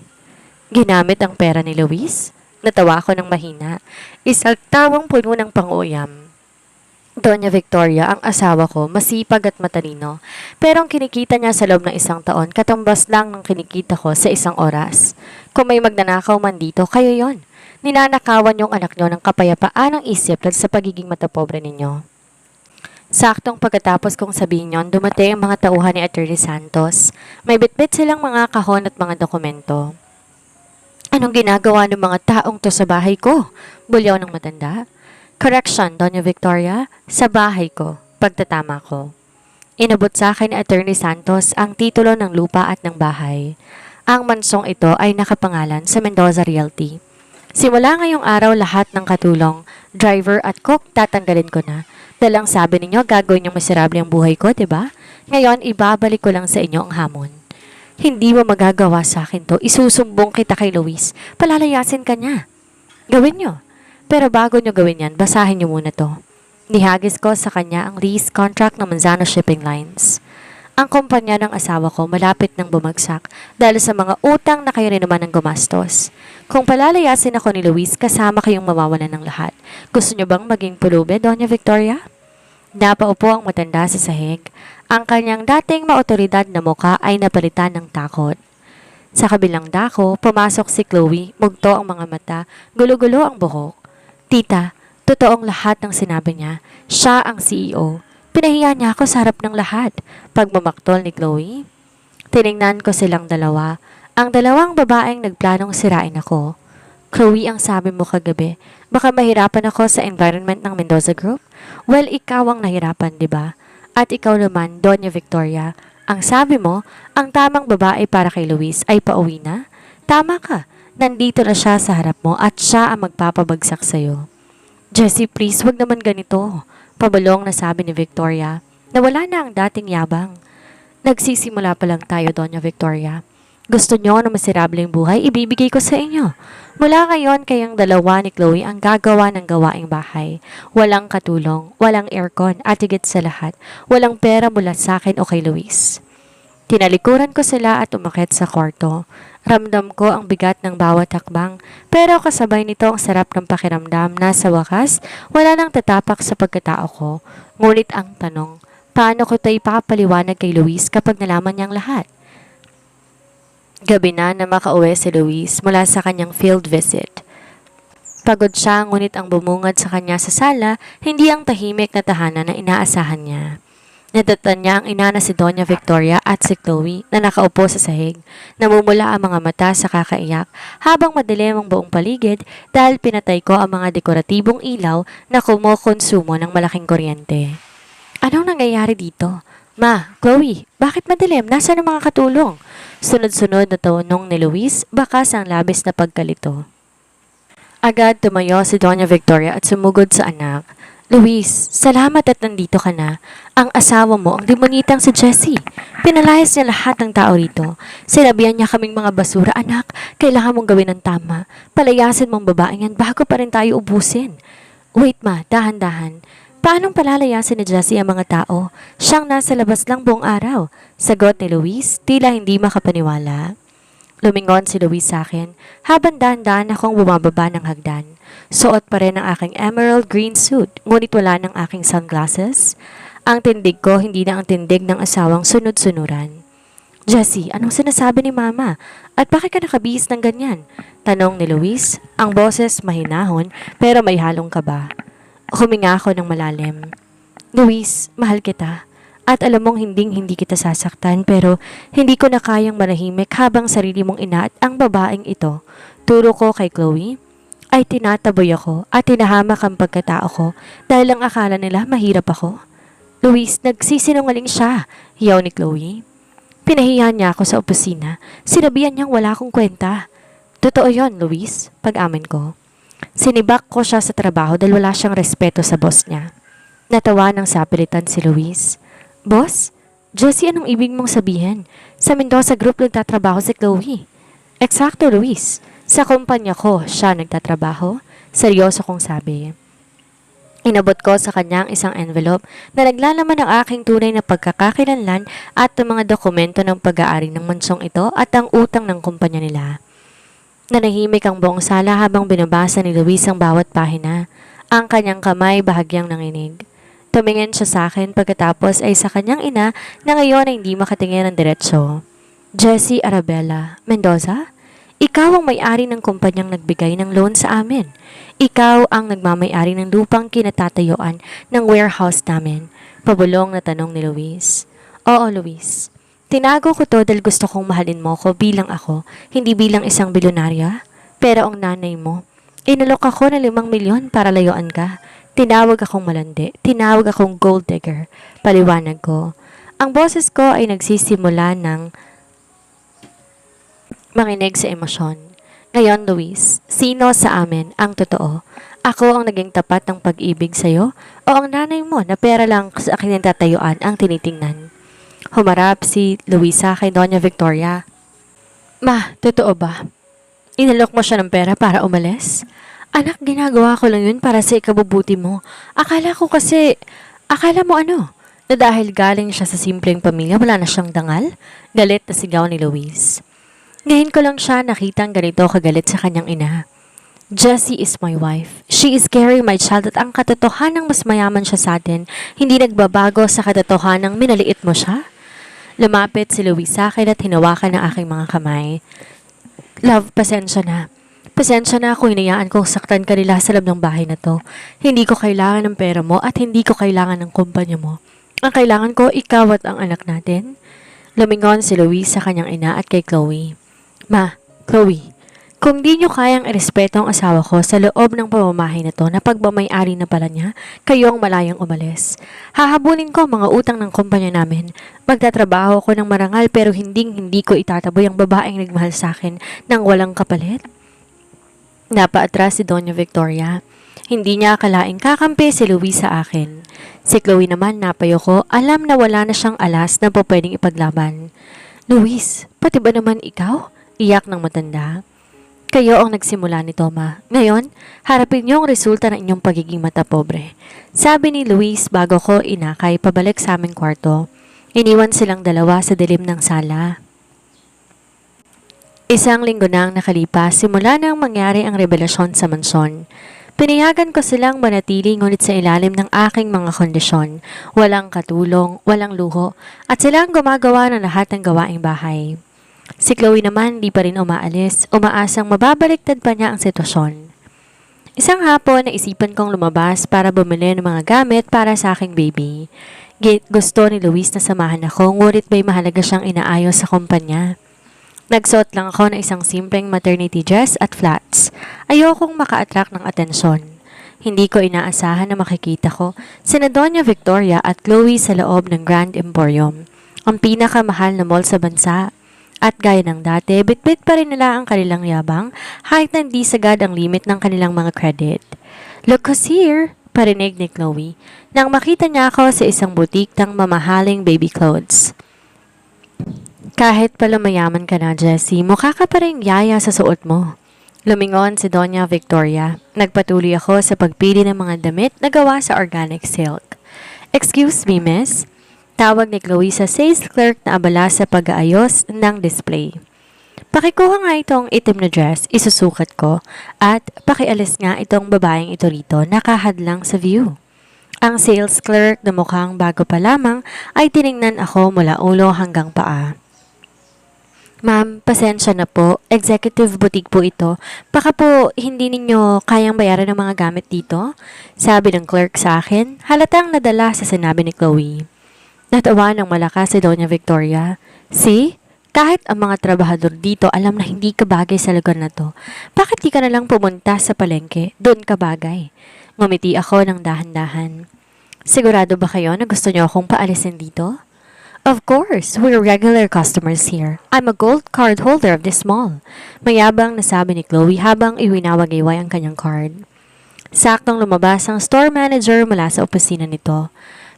Ginamit ang pera ni Luis? Natawa ako ng mahina. Isang tawang puno ng pang-uyam. Doña Victoria, ang asawa ko, masipag at matalino. Pero ang kinikita niya sa loob ng isang taon, katumbas lang ng kinikita ko sa isang oras. Kung may magnanakaw man dito, kayo yon. Ninanakawan yung anak nyo ng kapayapaan ng isip dahil sa pagiging matapobre ninyo. Saktong pagkatapos kong sabihin yon, dumating ang mga tauhan ni Atty. Santos. May bitbit silang mga kahon at mga dokumento. Anong ginagawa ng mga taong to sa bahay ko? Bulyaw ng matanda. Correction, Doña Victoria, sa bahay ko, pagtatama ko. Inabot sa akin ni Atty. Santos ang titulo ng lupa at ng bahay. Ang mansong ito ay nakapangalan sa Mendoza Realty. Simula ngayong araw lahat ng katulong, driver at cook tatanggalin ko na. Dalang sabi ninyo gagawin yung miserable ang buhay ko, diba? Ngayon ibabalik ko lang sa inyo ang hamon. Hindi mo magagawa sa akin to. Isusumbong kita kay Luis. Palalayasin ka niya. Gawin nyo. Pero bago nyo gawin yan, basahin nyo muna to. Nihagis ko sa kanya ang lease contract ng Manzano Shipping Lines. Ang kumpanya ng asawa ko malapit nang bumagsak dahil sa mga utang na kayo rin naman ang gumastos. Kung palalayasin ako ni Luis, kasama kayong mawawalan ng lahat. Gusto nyo bang maging pulube, Doña Victoria? Napaupo ang matanda sa sahig. Ang kanyang dating maotoridad na muka ay napalitan ng takot. Sa kabilang dako, pumasok si Chloe, mugto ang mga mata, gulo-gulo ang buhok. Tita, totoong lahat ng sinabi niya. Siya ang CEO. Pinahiya niya ako sa harap ng lahat. Pagmamaktol ni Chloe. Tiningnan ko silang dalawa. Ang dalawang babaeng nagplanong sirain ako. Chloe, ang sabi mo kagabi, baka mahirapan ako sa environment ng Mendoza Group? Well, ikaw ang nahirapan, di ba? At ikaw naman, Doña Victoria, ang sabi mo, ang tamang babae para kay Luis ay pauwi na? Tama ka, nandito na siya sa harap mo at siya ang magpapabagsak sa'yo. Jessie, please, wag naman ganito. Pabalong na sabi ni Victoria, nawala na ang dating yabang. Nagsisimula pa lang tayo, Doña Victoria. Gusto nyo na masirableng buhay, ibibigay ko sa inyo. Mula ngayon, kayang dalawa ni Chloe ang gagawa ng gawaing bahay. Walang katulong, walang aircon, at higit sa lahat, walang pera mula sa akin o kay Luis. Tinalikuran ko sila at umakyat sa kwarto. Ramdam ko ang bigat ng bawat hakbang, pero kasabay nito ang sarap ng pakiramdam na sa wakas, wala nang tatapak sa pagkatao ko. Ngunit ang tanong, paano ko tayo ipapaliwanag kay Luis kapag nalaman niyang lahat? Gabi na makauwi si Luis mula sa kanyang field visit. Pagod siya, ngunit ang bumungad sa kanya sa sala, hindi ang tahimik na tahanan na inaasahan niya. Natatan niya ang ina na si Doña Victoria at si Chloe na nakaupo sa sahig. Namumula ang mga mata sa kakaiyak habang madilim ang buong paligid dahil pinatay ko ang mga dekoratibong ilaw na kumukonsumo ng malaking kuryente. Anong nangyayari dito? Ma, Chloe, bakit madilim? Nasaan ang mga katulong? Sunod-sunod na tanong ni Luis, bakas ang labis na pagkalito. Agad tumayo si Doña Victoria at sumugod sa anak. Luis, salamat at nandito ka na. Ang asawa mo, ang demonitang si Jessie. Pinalayas niya lahat ng tao rito. Sinabihan niya kaming mga basura, anak. Kailangan mong gawin ng tama. Palayasin mong babaeng yan bago pa rin tayo ubusin. Wait ma, dahan-dahan. Paanong palalayasin ni Jessie ang mga tao? Siyang nasa labas lang buong araw. Sagot ni Luis, tila hindi makapaniwala. Lumingon si Luis sa akin, habang dahan-dahan akong bumababa ng hagdan. Suot pa rin ang aking emerald green suit, ngunit wala ng aking sunglasses. Ang tindig ko hindi na ang tindig ng asawang sunod-sunuran. Jessie, anong sinasabi ni Mama? At bakit ka nakabihis ng ganyan? Tanong ni Luis, ang boses mahinahon pero may halong kaba. Huminga ako ng malalim. Luis, mahal kita. At alam mong hindi kita sasaktan pero hindi ko na kayang manahimik habang sarili mong ina at ang babaeng ito. Turo ko kay Chloe ay tinataboy ako at tinahamak ang pagkatao ko dahil ang akala nila mahirap ako. Luis, nagsisinungaling siya, hiyaw ni Chloe. Pinahiya niya ako sa opisina. Sinabihan niyang wala akong kwenta. Totoo yon, Luis, pag-amin ko. Sinibak ko siya sa trabaho dahil wala siyang respeto sa boss niya. Natawa ng sapilitan si Luis. Boss? Jessie, anong ibig mong sabihin? Sa Mendoza Group nagtatrabaho si Chloe. Eksakto, Luis. Sa kumpanya ko, siya nagtatrabaho. Seryoso kong sabi. Inabot ko sa kanya ang isang envelope na naglalaman ng aking tunay na pagkakakilanlan at ang mga dokumento ng pag-aari ng mansong ito at ang utang ng kumpanya nila. Nanahimik ang buong sala habang binabasa ni Luis ang bawat pahina. Ang kanyang kamay bahagyang nanginig. Tumingin siya sa akin pagkatapos ay sa kanyang ina na ngayon ay hindi makatingin ng diretsyo. Jessie Arabella Mendoza? Ikaw ang may-ari ng kumpanyang nagbigay ng loan sa amin. Ikaw ang nagmamay-ari ng lupang kinatatayuan ng warehouse namin. Pabulong na tanong ni Luis. Oo, Luis. Tinago ko to dahil gusto kong mahalin mo ko bilang ako, hindi bilang isang bilyonarya. Pero ang nanay mo, inalok ako ng 5 milyon para layuan ka. Tinawag akong malandi, tinawag akong gold digger. Paliwanag ko. Ang boses ko ay nagsisimula ng manginig sa emosyon. Ngayon, Luis, sino sa amin ang totoo? Ako ang naging tapat ng pag-ibig sa'yo o ang nanay mo na pera lang sa akin ang tatayuan ang tinitingnan? Humarap si Luisa kay Doña Victoria. Ma, totoo ba? Inalok mo siya ng pera para umalis? Anak, ginagawa ko lang yun para sa ikabubuti mo. Akala mo ano? Na dahil galing siya sa simpleng pamilya, wala na siyang dangal? Galit na sigaw ni Luis. Ngayon ko lang siya nakitang ganito kagalit sa kanyang ina. Jessie is my wife. She is carrying my child at ang katotohanang mas mayaman siya sa atin, hindi nagbabago sa katotohanang minaliit mo siya? Lumapit si Luis sa akin at hinawakan ang aking mga kamay. Love, pasensya na. Pasensya na kung inayaan kong saktan ka nila sa loob ng bahay na to. Hindi ko kailangan ng pera mo at hindi ko kailangan ng kumpanya mo. Ang kailangan ko, ikaw at ang anak natin. Lumingon si Luis sa kanyang ina at kay Chloe. Ma, Chloe, kung di nyo kayang irespeto ang asawa ko sa loob ng pamamahay na to na pagmamayari na pala niya, kayo ang malayang umalis. Hahabulin ko mga utang ng kumpanya namin. Magtatrabaho ko ng marangal pero hindi ko itataboy ang babaeng nagmahal sa akin ng walang kapalit. Napaatras si Doña Victoria. Hindi niya akalaing kakampi si Luis sa akin. Si Chloe naman napayo ko, alam na wala na siyang alas na po pwedeng ipaglaban. Luis, pati ba naman ikaw? Iyak ng matanda. Kayo ang nagsimula nito, Ma. Ngayon, harapin niyo ang resulta ng inyong pagiging mata pobre. Sabi ni Luis bago ko inakay pabalik sa aming kwarto. Iniwan silang dalawa sa dilim ng sala. Isang linggo nang nakalipas simula nang mangyari ang revelasyon sa mansyon. Pinayagan ko silang manatili ngunit sa ilalim ng aking mga kondisyon. Walang katulong, walang luho, at silang gumagawa ng lahat ng gawaing bahay. Si Chloe naman di pa rin umaalis, umaasang mababaliktad pa niya ang sitwasyon. Isang hapon, naisipan kong lumabas para bumili ng mga gamit para sa aking baby. Gusto ni Luis na samahan ako, ngunit may mahalaga siyang inaayos sa kumpanya. Nagsuot lang ako ng isang simpleng maternity dress at flats. Ayokong maka-attract ng atensyon. Hindi ko inaasahan na makikita ko sina Doña Victoria at Chloe sa loob ng Grand Emporium, ang pinakamahal na mall sa bansa. At gaya ng dati, bitbit pa rin nila ang kanilang yabang kahit na hindi sagad ang limit ng kanilang mga credit. Look who's here, parinig ni Chloe nang makita niya ako sa isang butik ng mamahaling baby clothes. Kahit pala mayaman ka na, Jessie, mukha ka pa rin yaya sa suot mo. Lumingon si Doña Victoria. Nagpatuloy ako sa pagpili ng mga damit na gawa sa organic silk. Excuse me, miss? Tawag ni Chloe sa sales clerk na abala sa pag-aayos ng display. Pakikuha nga itong itim na dress, isusukat ko, at pakialis nga itong babaeng ito rito, nakahadlang sa view. Ang sales clerk na mukhang bago pa lamang ay tiningnan ako mula ulo hanggang paa. Ma'am, pasensya na po. Executive boutique po ito. Baka po hindi ninyo kayang bayaran ng mga gamit dito? Sabi ng clerk sa akin, halatang nadala sa sinabi ni Chloe. Natawa ng malakas si Doña Victoria. See? Kahit ang mga trabahador dito alam na hindi ka bagay sa lugar na to. Bakit di ka na lang pumunta sa palengke? Doon ka bagay. Ngumiti ako ng dahan-dahan. Sigurado ba kayo na gusto niyo akong paalisin dito? Of course, we're regular customers here. I'm a gold card holder of this mall. Mayabang nasabi ni Chloe habang iwinawag-iway ang kanyang card. Saktong lumabas ang store manager mula sa opisina nito.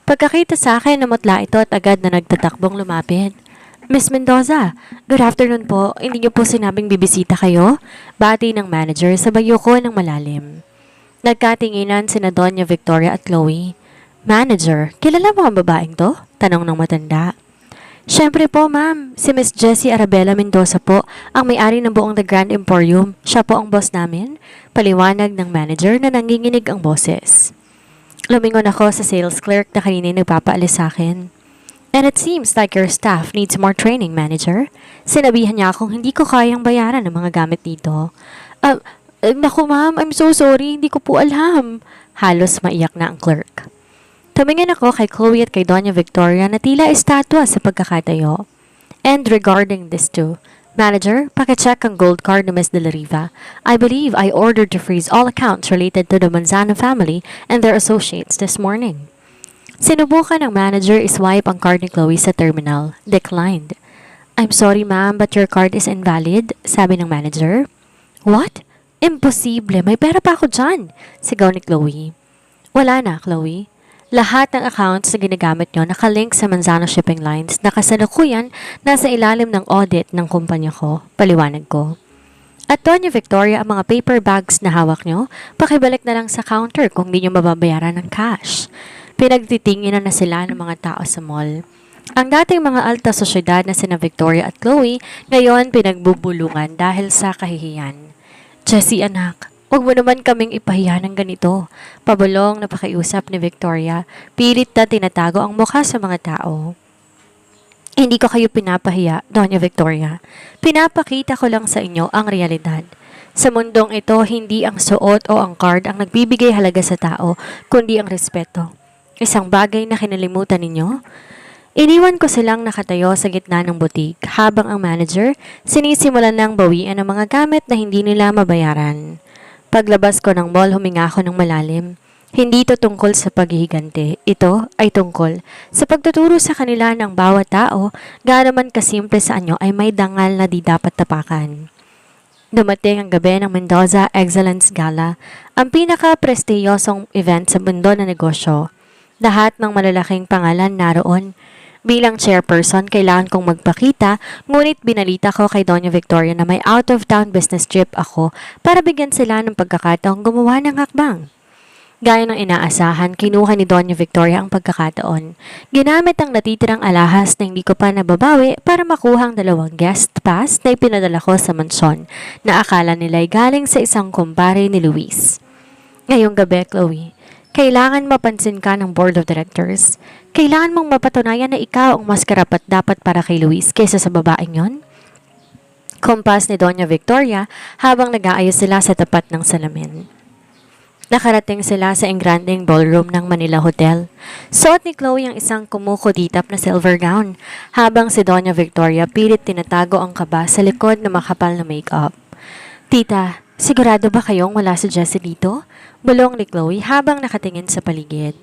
Pagkakita sa akin, namutla ito at agad na nagtatakbong lumapit. Miss Mendoza, good afternoon po. Hindi niyo po sinabing bibisita kayo? Bati ng manager sa bayo ko ng malalim. Nagkatinginan sina Doña Victoria at Chloe. Manager, kilala mo ang babaeng to? Tanong ng matanda. Siyempre po, ma'am. Si Miss Jessie Arabella Mendoza po, ang may-ari ng buong The Grand Emporium. Siya po ang boss namin. Paliwanag ng manager na nanginginig ang boses. Lumingon ako sa sales clerk na kanina nagpapaalis sa akin. And it seems like your staff needs more training, manager. Sinabihan niya akong hindi ko kayang bayaran ng mga gamit dito. Naku ma'am, I'm so sorry, hindi ko po alam. Halos maiyak na ang clerk. Tumingin ako kay Chloe at kay Doña Victoria na tila estatwa sa pagkakatayo. And regarding this too, Manager, pakicheck ang gold card ni Miss De La Riva. I believe I ordered to freeze all accounts related to the Manzano family and their associates this morning. Sinubukan ng manager iswipe ang card ni Chloe sa terminal. Declined. I'm sorry ma'am, but your card is invalid, sabi ng manager. What? Imposible, may pera pa ako dyan, sigaw ni Chloe. Wala na, Chloe. Lahat ng accounts na ginagamit nyo nakalink sa Manzano Shipping Lines na kasalukuyan nasa ilalim ng audit ng kumpanya ko, paliwanag ko. At Doña Victoria, ang mga paper bags na hawak nyo, pakibalik na lang sa counter kung di nyo mababayaran ng cash. Pinagtitinginan na sila ng mga tao sa mall. Ang dating mga alta sosyedad na sina Victoria at Chloe, ngayon pinagbubulungan dahil sa kahihiyan. Jessie anak, huwag mo naman kaming ipahiya ng ganito. Pabulong na pakiusap ni Victoria, pilit na tinatago ang mukha sa mga tao. Hindi ko kayo pinapahiya, Doña Victoria. Pinapakita ko lang sa inyo ang realidad. Sa mundong ito, hindi ang suot o ang card ang nagbibigay halaga sa tao, kundi ang respeto. Isang bagay na kinalimutan ninyo? Iniwan ko silang nakatayo sa gitna ng butik habang ang manager sinisimulan ng bawian ang mga gamit na hindi nila mabayaran. Paglabas ko ng mall, huminga ako ng malalim. Hindi ito tungkol sa paghihigante. Ito ay tungkol sa pagtuturo sa kanila ng bawat tao, gaano man kasimple sa anyo ay may dangal na di dapat tapakan. Dumating ang gabi ng Mendoza Excellence Gala, ang pinaka-prestiyosong event sa mundo ng negosyo. Lahat ng malalaking pangalan naroon. Bilang chairperson, kailangan kong magpakita, ngunit binalita ko kay Doña Victoria na may out-of-town business trip ako para bigyan sila ng pagkakataong gumawa ng hakbang. Gaya ng inaasahan, kinuha ni Doña Victoria ang pagkakataon. Ginamit ang natitirang alahas na hindi ko pa nababawi para makuha ang 2 guest pass na ipinadala ko sa mansyon na akala nila'y galing sa isang kumpare ni Luis. Ngayong gabi, Chloe, kailangan mapansin ka ng board of directors. Kailangan mong mapatunayan na ikaw ang mas karapat-dapat para kay Luis kaysa sa babaeng yon. Kumpas ni Doña Victoria habang nag-aayos sila sa tapat ng salamin. Nakarating sila sa engranding ballroom ng Manila Hotel. Suot ni Chloe ang isang kumukuditap na silver gown, habang si Doña Victoria pilit tinatago ang kaba sa likod na makapal na makeup. Tita, sigurado ba kayong wala si Jessie dito? Bulong ni Chloe habang nakatingin sa paligid.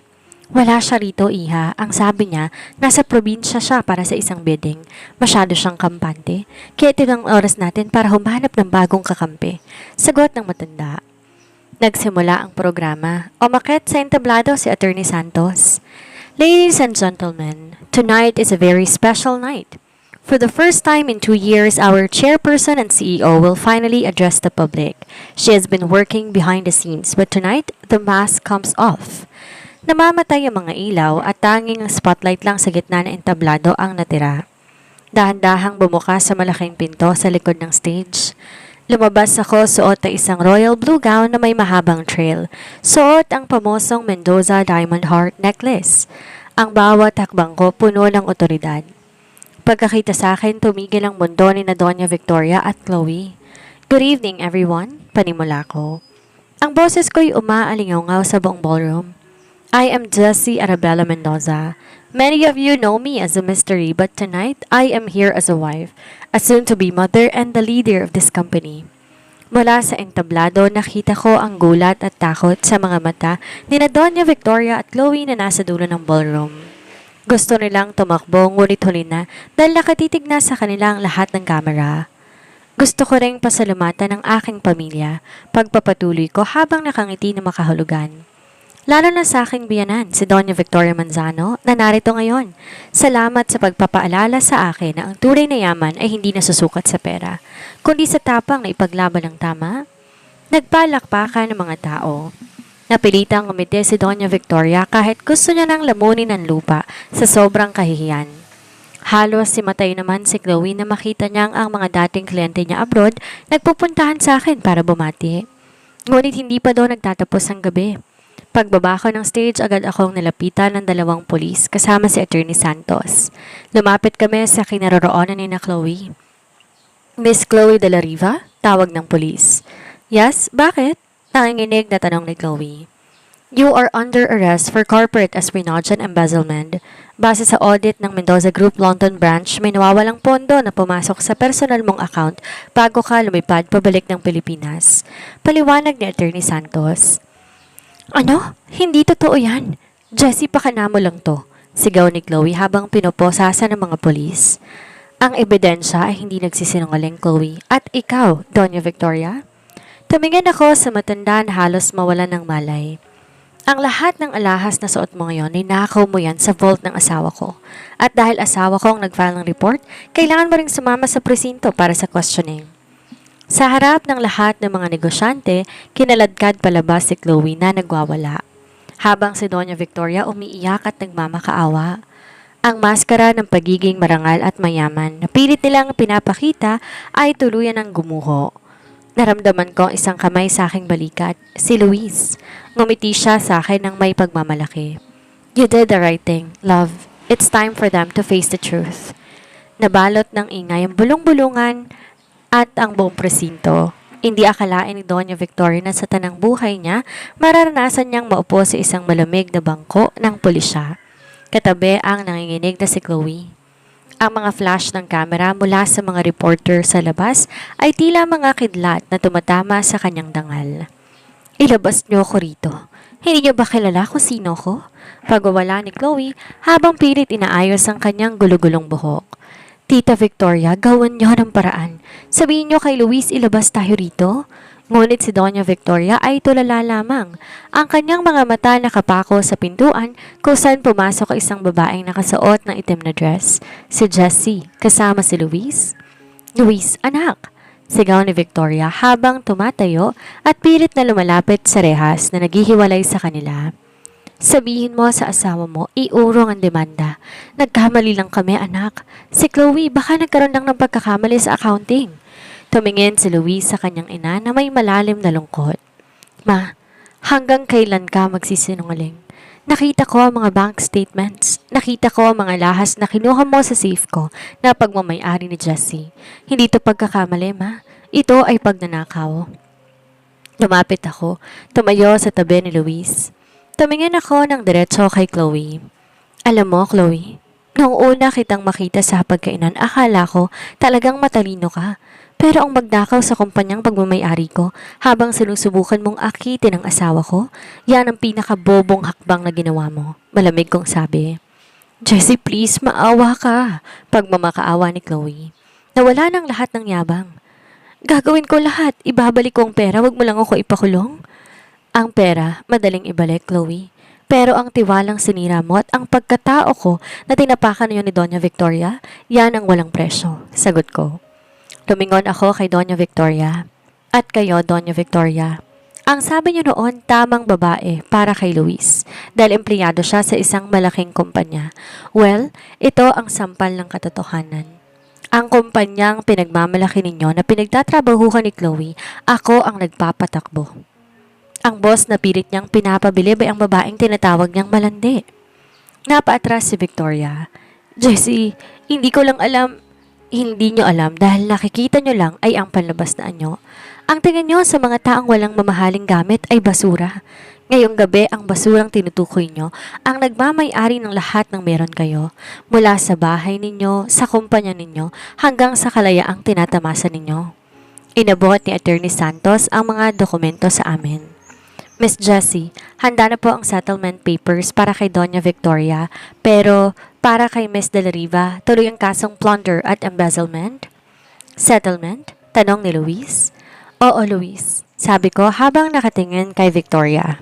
Wala siya rito, iha. Ang sabi niya, nasa probinsya siya para sa isang bidding. Masyado siyang kampante. Kaya ito ang oras natin para humanap ng bagong kakampi. Sagot ng matanda. Nagsimula ang programa. Umakyat sa entablado si Attorney Santos. Ladies and gentlemen, tonight is a very special night. For the first time in 2 years, our chairperson and CEO will finally address the public. She has been working behind the scenes, but tonight, the mask comes off. Namamatay ang mga ilaw at tanging ang spotlight lang sa gitna ng entablado ang natira. Dahan-dahang bumukas sa malaking pinto sa likod ng stage. Lumabas ako suot na isang royal blue gown na may mahabang trail. Suot ang pamosong Mendoza Diamond Heart necklace. Ang bawat hakbang ko puno ng otoridad. Pagkakita sa akin, tumigil ang mundo ni na Doña Victoria at Chloe. Good evening, everyone. Panimula ko. Ang boses ko'y umaalingaw sa buong ballroom. I am Jessie Arabella Mendoza. Many of you know me as a mystery, but tonight I am here as a wife, a soon-to-be mother, and the leader of this company. Mula sa entablado, nakita ko ang gulat at takot sa mga mata ni na Doña Victoria at Chloe na nasa dulo ng ballroom. Gusto nilang tumakbo, ngunit huli na dahil nakatitig na sa kanilang lahat ng kamera. Gusto ko ring pasalamatan ng aking pamilya, pagpapatuloy ko habang nakangiti na makahulugan. Lalo na sa aking biyanan, si Doña Victoria Manzano, na narito ngayon. Salamat sa pagpapaalala sa akin na ang tunay na yaman ay hindi nasusukat sa pera, kundi sa tapang na ipaglaban ng tama. Nagpalakpakan ng mga tao. Napilitang ngumiti si Doña Victoria kahit gusto niya nang lamunin ng lupa sa sobrang kahihiyan. Halos simatay naman si Chloe na makita niyang ang mga dating kliyente niya abroad nagpupuntahan sa akin para bumati. Ngunit hindi pa daw nagtatapos ang gabi. Pagbaba ko ng stage, agad akong nilapitan ng dalawang pulis kasama si Attorney Santos. Lumapit kami sa kinaroroonan ni na Chloe. Miss Chloe de la Riva? Tawag ng pulis. Yes, bakit? Nanginginig na tanong ni Chloe. You are under arrest for corporate espionage and embezzlement. Base sa audit ng Mendoza Group London Branch, may nawawalang pondo na pumasok sa personal mong account bago ka lumipad pabalik ng Pilipinas. Paliwanag ni Attorney Santos. Ano? Hindi totoo yan. Jessie, pakanamo lang to. Sigaw ni Chloe habang pinoposasa ng mga polis. Ang ebidensya ay hindi nagsisinungaling, Chloe. At ikaw, Doña Victoria? Tumingin ako sa matanda na halos mawalan ng malay. Ang lahat ng alahas na suot mo ngayon ay nakaw mo yan sa vault ng asawa ko. At dahil asawa ko ang nag-file ng report, kailangan mo ring sumama sa presinto para sa questioning. Sa harap ng lahat ng mga negosyante, kinaladkad palabas si Chloe na nagwawala. Habang si Doña Victoria umiiyak at nagmamakaawa. Ang maskara ng pagiging marangal at mayaman na pilit nilang pinapakita ay tuluyan ng gumuho. Naramdaman ko ang isang kamay sa aking balikat, si Luis. Ngumiti siya sa akin ng may pagmamalaki. You did the right thing, love. It's time for them to face the truth. Nabalot ng ingay ang bulong-bulungan at ang buong presinto. Hindi akalain ni Doña Victoria na sa tanang buhay niya, mararanasan niyang maupo sa isang malamig na bangko ng pulisya. Katabi ang nanginginig na si Chloe. Ang mga flash ng kamera mula sa mga reporter sa labas ay tila mga kidlat na tumatama sa kanyang dangal. Ilabas niyo ako rito. Hindi niyo ba kilala kung sino ko? Pagwawala ni Chloe habang pilit inaayos ang kanyang gulugulong buhok. Tita Victoria, gawan niyo ng paraan. Sabihin niyo kay Luis ilabas tayo rito. Ngunit si Doña Victoria ay tulala lamang. Ang kanyang mga mata nakapako sa pintuan kung saan pumasok isang babaeng nakasuot ng itim na dress. Si Jessie, kasama si Luis. Luis, anak! Sigaw ni Victoria habang tumatayo at pilit na lumalapit sa rehas na naghihiwalay sa kanila. Sabihin mo sa asawa mo, iurong ang demanda. Nagkamali lang kami, anak. Si Chloe, baka nagkaroon lang ng pagkakamali sa accounting. Tumingin si Luis sa kanyang ina na may malalim na lungkot. Ma, hanggang kailan ka magsisinungaling? Nakita ko ang mga bank statements. Nakita ko ang mga lahas na kinuha mo sa safe ko na pagmamayari ni Jessie. Hindi ito pagkakamali, ma. Ito ay pagnanakaw. Lumapit ako, tumayo sa tabi ni Luis. Tumingin ako ng diretso kay Chloe. Alam mo, Chloe, noong una kitang makita sa pagkainan, akala ko talagang matalino ka. Pero ang magnakaw sa kumpanyang pagmamayari ko habang sinusubukan mong akitin ang asawa ko, yan ang pinakabobong hakbang na ginawa mo. Malamig kong sabi. Jessie, please, maawa ka. Pagmamakaawa ni Chloe. Nawala ng lahat ng yabang. Gagawin ko lahat. Ibabalik ko ang pera. Wag mo lang ako ipakulong. Ang pera, madaling ibalik, Chloe. Pero ang tiwalang sinira mo at ang pagkatao ko na tinapakan niyo ni Doña Victoria, yan ang walang presyo. Sagot ko. Tumingon ako kay Doña Victoria. At kayo, Doña Victoria. Ang sabi niyo noon, tamang babae para kay Luis. Dahil empleyado siya sa isang malaking kumpanya. Well, ito ang sampal ng katotohanan. Ang kumpanyang pinagmamalaki ninyo na pinagtatrabahuhan ni Chloe, ako ang nagpapatakbo. Ang boss na pilit niyang pinapabilib ay ang babaeng tinatawag niyang malandi. Napaatras si Victoria. Jessie, hindi ko lang alam. Hindi niyo alam dahil nakikita niyo lang ay ang panlabas na anyo. Ang tingin niyo sa mga taong walang mamahaling gamit ay basura. Ngayong gabi, ang basurang tinutukoy niyo ang nagmamay-ari ng lahat ng meron kayo. Mula sa bahay ninyo, sa kumpanya ninyo, hanggang sa kalayaang tinatamasa ninyo. Inabot ni Attorney Santos ang mga dokumento sa amin. Miss Jessie, handa na po ang settlement papers para kay Doña Victoria, pero para kay Miss De La Riva, tuloy ang kasong plunder at embezzlement? Settlement? Tanong ni Luis. Oo, Luis. Sabi ko habang nakatingin kay Victoria.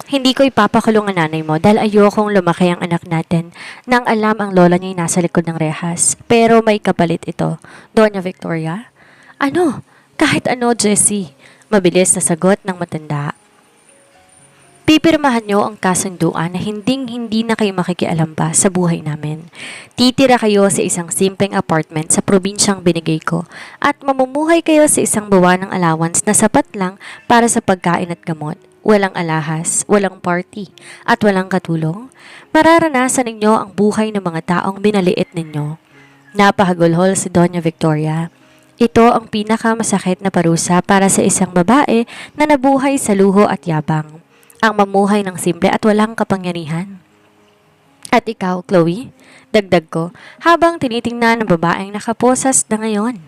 Hindi ko ipapakulong ang nanay mo dahil ayokong lumaki ang anak natin nang alam ang lola niya nasa likod ng rehas. Pero may kapalit ito. Doña Victoria? Ano? Kahit ano, Jessie. Mabilis na sagot ng matanda. Pipirmahan nyo ang kasunduan na hinding-hindi na kayo makikialam pa sa buhay namin. Titira kayo sa isang simpleng apartment sa probinsyang binigay ko at mamumuhay kayo sa isang buwan ng allowance na sapat lang para sa pagkain at gamot. Walang alahas, walang party, at walang katulong. Mararanasan ninyo ang buhay ng mga taong binaliit ninyo. Napahagulhol si Doña Victoria. Ito ang pinakamasakit na parusa para sa isang babae na nabuhay sa luho at yabang. Ang mamuhay ng simple at walang kapangyarihan. At ikaw, Chloe, dagdag ko, habang tinitingnan ng babaeng nakaposas na ngayon.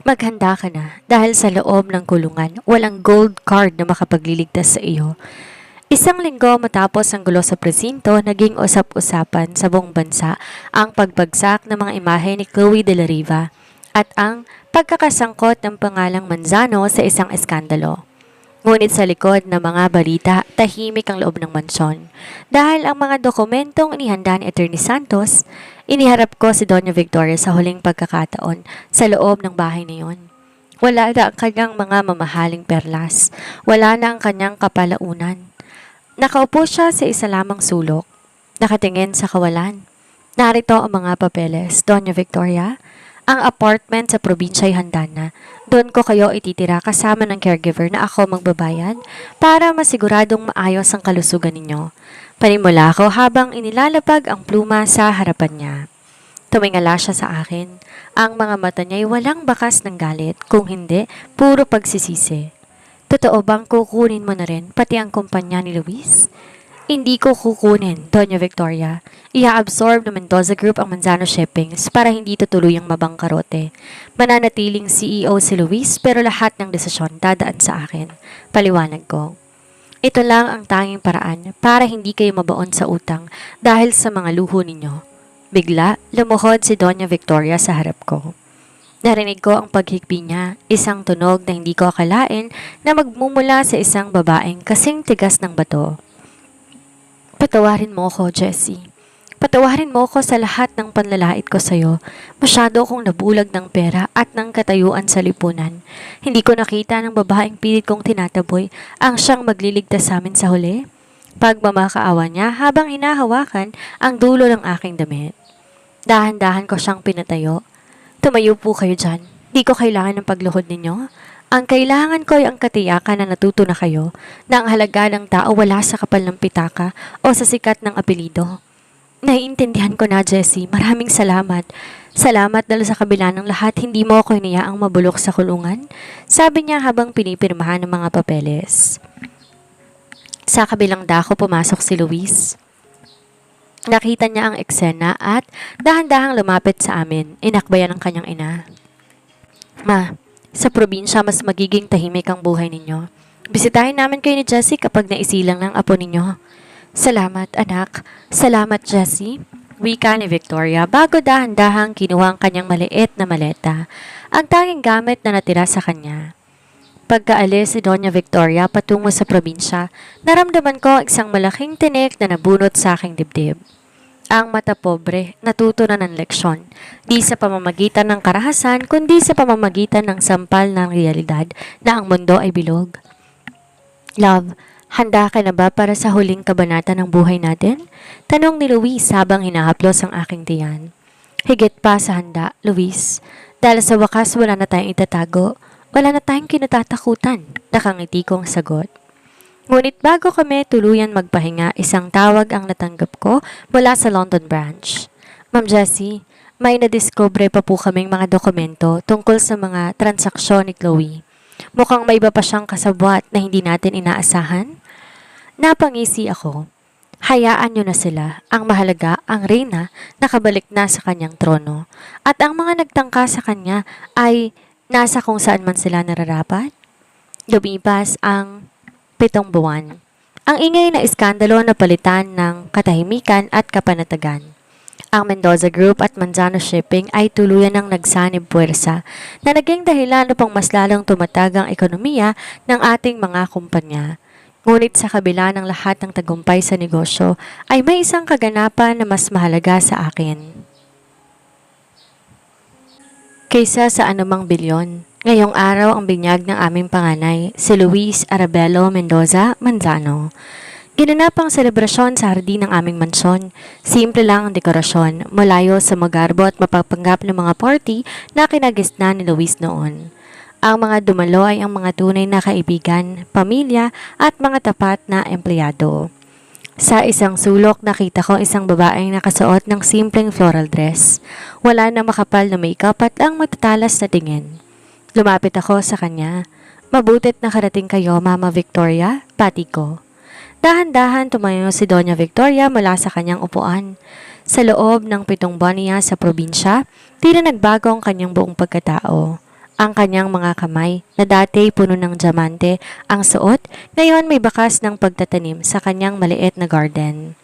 Maghanda ka na dahil sa loob ng kulungan, walang gold card na makapagliligtas sa iyo. Isang linggo matapos ang gulo sa presinto, naging usap-usapan sa buong bansa ang pagbagsak ng mga imahe ni Chloe de la Riva at ang pagkakasangkot ng pangalang Manzano sa isang eskandalo. Ngunit sa likod ng mga balita, tahimik ang loob ng mansyon. Dahil ang mga dokumentong inihanda ni Atty. Santos, iniharap ko si Doña Victoria sa huling pagkakataon sa loob ng bahay na yun. Wala na ang kanyang mga mamahaling perlas. Wala na ang kanyang kapalaunan. Nakaupo siya sa isa lamang sulok. Nakatingin sa kawalan. Narito ang mga papeles, Doña Victoria. Ang apartment sa probinsya ay handa na. Doon ko kayo ititira kasama ng caregiver na ako magbabayad para masiguradong maayos ang kalusugan ninyo. Panimula ko habang inilalapag ang pluma sa harapan niya. Tumingala siya sa akin. Ang mga mata niya ay walang bakas ng galit, kung hindi, puro pagsisisi. Totoo bang kukunin mo na rin pati ang kumpanya ni Luis? Hindi ko kukunin, Doña Victoria. Ia-absorb ng Mendoza Group ang Manzano Shippings para hindi tutuluyang mabangkarote. Mananatiling CEO si Luis pero lahat ng desisyon dadaan sa akin. Paliwanag ko. Ito lang ang tanging paraan para hindi kayo mabaon sa utang dahil sa mga luho ninyo. Bigla, lumuhod si Doña Victoria sa harap ko. Narinig ko ang paghikbi niya, isang tunog na hindi ko akalain na magmumula sa isang babaeng kasing tigas ng bato. Patawarin mo ako, Jessie. Patawarin mo ako sa lahat ng panlalait ko sa'yo. Masyado akong nabulag ng pera at ng katayuan sa lipunan. Hindi ko nakita ng babaeng pilit kong tinataboy ang siyang magliligtas sa amin sa huli. Pagmamakaawa niya habang hinahawakan ang dulo ng aking damit. Dahan-dahan ko siyang pinatayo. Tumayo po kayo dyan. Di ko kailangan ng pagluhod ninyo. Ang kailangan ko ay ang katiyakan na natuto na kayo na ang halaga ng tao wala sa kapal ng pitaka o sa sikat ng apelido. Naiintindihan ko na, Jessie. Maraming salamat. Salamat dahil sa kabila ng lahat, hindi mo ako hiniyaang mabulok sa kulungan. Sabi niya habang pinipirmahan ng mga papeles. Sa kabilang dako pumasok si Luis. Nakita niya ang eksena at dahan-dahang lumapit sa amin. Inakbayan ang kanyang ina. Ma, sa probinsya mas magiging tahimik ang buhay ninyo. Bisitahin namin kayo ni Jessie kapag naisilang ng apo ninyo. Salamat, anak. Salamat, Jessie. Wika ni Victoria bago dahan-dahang kinuha ang kanyang maliit na maleta, ang tanging gamit na natira sa kanya. Pagkaalis si Doña Victoria patungo sa probinsya, naramdaman ko ang isang malaking tinik na nabunot sa aking dibdib. Ang mata pobre, natuto na ng leksyon, di sa pamamagitan ng karahasan, kundi sa pamamagitan ng sampal ng realidad na ang mundo ay bilog. Love, handa ka na ba para sa huling kabanata ng buhay natin? Tanong ni Luis habang hinahaplos ang aking tiyan. Higit pa sa handa, Luis. Dahil sa wakas wala na tayong itatago, wala na tayong kinatatakutan, nakangiti kong sagot. Ngunit bago kami tuluyan magpahinga, isang tawag ang natanggap ko mula sa London branch. Ma'am Jessie, may nadiskubre pa po kaming mga dokumento tungkol sa mga transaksyon ni Chloe. Mukhang may iba pa siyang kasabwat na hindi natin inaasahan. Napangisi ako. Hayaan niyo na sila. Ang mahalaga, ang reyna nakabalik na sa kanyang trono. At ang mga nagtangka sa kanya ay nasa kung saan man sila nararapat. Lumipas ang 7 buwan. Ang ingay na iskandalo na palitan ng katahimikan at kapanatagan. Ang Mendoza Group at Manzano Shipping ay tuluyan ng nagsanib puwersa na naging dahilan upang mas lalong tumatag ang ekonomiya ng ating mga kumpanya. Ngunit sa kabila ng lahat ng tagumpay sa negosyo ay may isang kaganapan na mas mahalaga sa akin kaysa sa anumang bilyon. Ngayong araw ang binyag ng aming panganay, si Luis Arabelo Mendoza Manzano. Ginanap ang selebrasyon sa hardin ng aming mansyon. Simple lang ang dekorasyon, malayo sa magarbo at mapapanggap ng mga party na kinagisna ni Luis noon. Ang mga dumalo ay ang mga tunay na kaibigan, pamilya at mga tapat na empleyado. Sa isang sulok nakita ko isang babaeng nakasuot ng simpleng floral dress. Wala na makapal na makeup at ang matatalas na tingin. Lumapit ako sa kanya. Mabutit nakarating kayo, Mama Victoria, pati ko. Dahan-dahan tumayo si Doña Victoria mula sa kanyang upuan. Sa loob ng 7 buwan niya sa probinsya, tila nagbago ang kanyang buong pagkatao. Ang kanyang mga kamay, na dati puno ng diamante, ang suot, ngayon may bakas ng pagtatanim sa kanyang maliit na garden.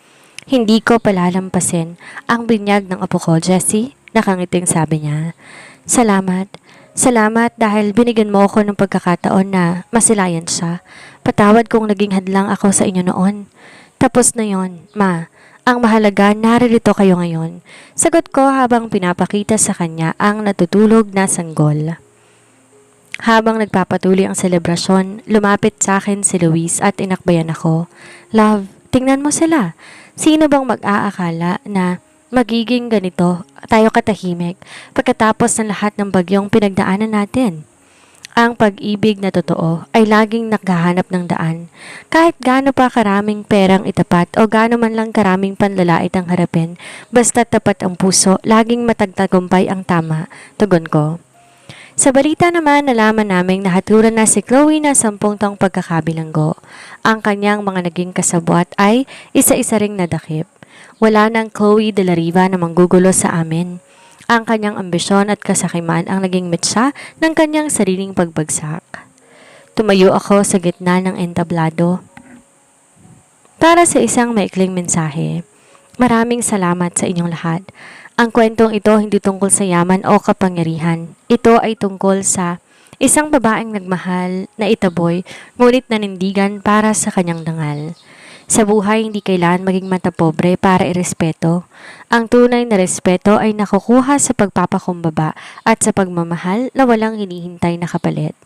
Hindi ko palalampasin ang binyag ng apo ko, Jessie, nakangiting sabi niya. Salamat. Salamat dahil binigyan mo ako ng pagkakataon na masilayan siya. Patawad kung naging hadlang ako sa inyo noon. Tapos na yon, Ma. Ang mahalaga, naririto kayo ngayon. Sagot ko habang pinapakita sa kanya ang natutulog na sanggol. Habang nagpapatuloy ang selebrasyon, lumapit sa akin si Luis at inakbayan ako. Love, tingnan mo sila. Sino bang mag-aakala na magiging ganito tayo katahimik pagkatapos ng lahat ng bagyong pinagdaanan natin? Ang pag-ibig na totoo ay laging nakahanap ng daan. Kahit gaano pa karaming perang itapat o gaano man lang karaming panlalait ang harapin, basta tapat ang puso, laging matagtagumpay ang tama, tugon ko. Sa balita naman, nalaman naming nahaturan na si Chloe na 10 taong pagkakabilanggo. Ang kanyang mga naging kasabwat ay isa-isa ring nadakip. Wala nang Chloe de la Riva na manggugulo sa amin. Ang kanyang ambisyon at kasakiman ang naging mitsa ng kanyang sariling pagbagsak. Tumayo ako sa gitna ng entablado para sa isang maikling mensahe. Maraming salamat sa inyong lahat. Ang kwentong ito hindi tungkol sa yaman o kapangyarihan. Ito ay tungkol sa isang babaeng nagmahal na itaboy, ngunit nanindigan para sa kanyang dangal. Sa buhay, hindi kailangan maging matapobre para irespeto. Ang tunay na respeto ay nakukuha sa pagpapakumbaba at sa pagmamahal na walang hinihintay na kapalit.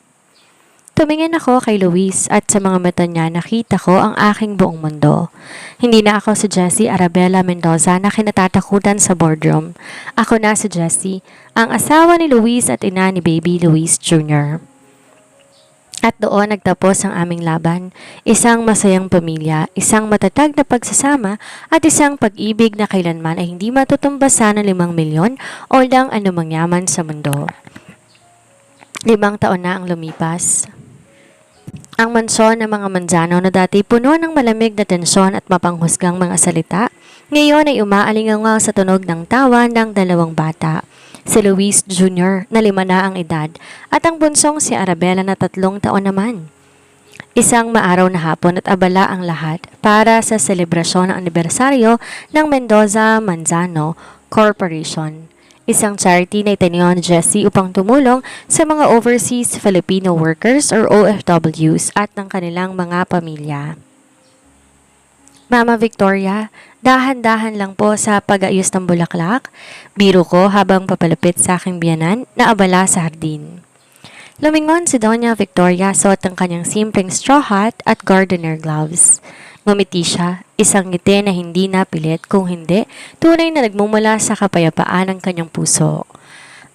Tumingin ako kay Luis at sa mga mata niya nakita ko ang aking buong mundo. Hindi na ako si Jessie Arabella Mendoza na kinatatakutan sa boardroom. Ako na si Jessie, ang asawa ni Luis at ina ni Baby Luis Jr. At doon nagtapos ang aming laban, isang masayang pamilya, isang matatag na pagsasama at isang pag-ibig na kailanman ay hindi matutumbasan ng 5 milyon o lang anumang yaman sa mundo. 5 taon na ang lumipas. Ang mansyon ng mga Manzano na dati puno ng malamig na tensyon at mapanghusgang mga salita, ngayon ay umaalingaw sa tunog ng tawa ng 2 bata. Si Luis Jr. na 5 na ang edad at ang bunsong si Arabella na 3 taon naman. Isang maaraw na hapon at abala ang lahat para sa selebrasyon ng anibersaryo ng Mendoza Manzano Corporation. Isang charity na itinayo ni Jessie upang tumulong sa mga overseas Filipino workers or OFWs at ng kanilang mga pamilya. Mama Victoria, dahan-dahan lang po sa pag-ayos ng bulaklak, biro ko habang papalapit sa aking biyanan na abala sa hardin. Lumingon si Doña Victoria suot ang kanyang simpleng straw hat at gardener gloves. Ngumiti siya, isang ngiti na hindi napilit, kung hindi, tunay na nagmumula sa kapayapaan ng kanyang puso.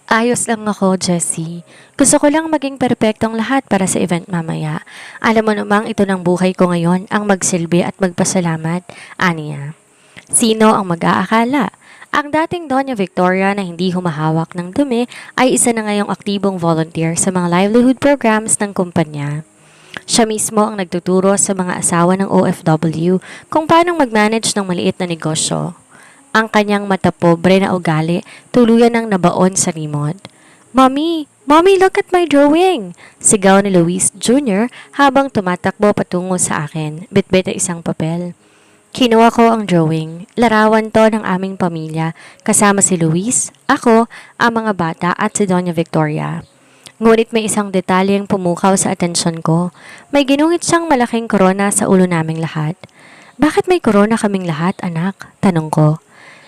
Ayos lang ako, Jessie. Gusto ko lang maging perpektong lahat para sa event mamaya. Alam mo namang ito ng buhay ko ngayon, ang magsilbi at magpasalamat, aniya. Sino ang mag-aakala? Ang dating Doña Victoria na hindi humahawak ng dumi ay isa na ngayong aktibong volunteer sa mga livelihood programs ng kumpanya. Siya mismo ang nagtuturo sa mga asawa ng OFW kung paano mag-manage ng maliit na negosyo. Ang kanyang matapobre na ugali tuluyan ng nabaon sa limot. Mommy! Mommy, look at my drawing! Sigaw ni Luis Jr. habang tumatakbo patungo sa akin, bitbit ang isang papel. Kinuha ko ang drawing. Larawan to ng aming pamilya, kasama si Luis, ako, ang mga bata at si Doña Victoria. Ngunit may isang detalyeng pumukaw sa atensyon ko. May ginungit siyang malaking korona sa ulo naming lahat. Bakit may korona kaming lahat, anak? Tanong ko.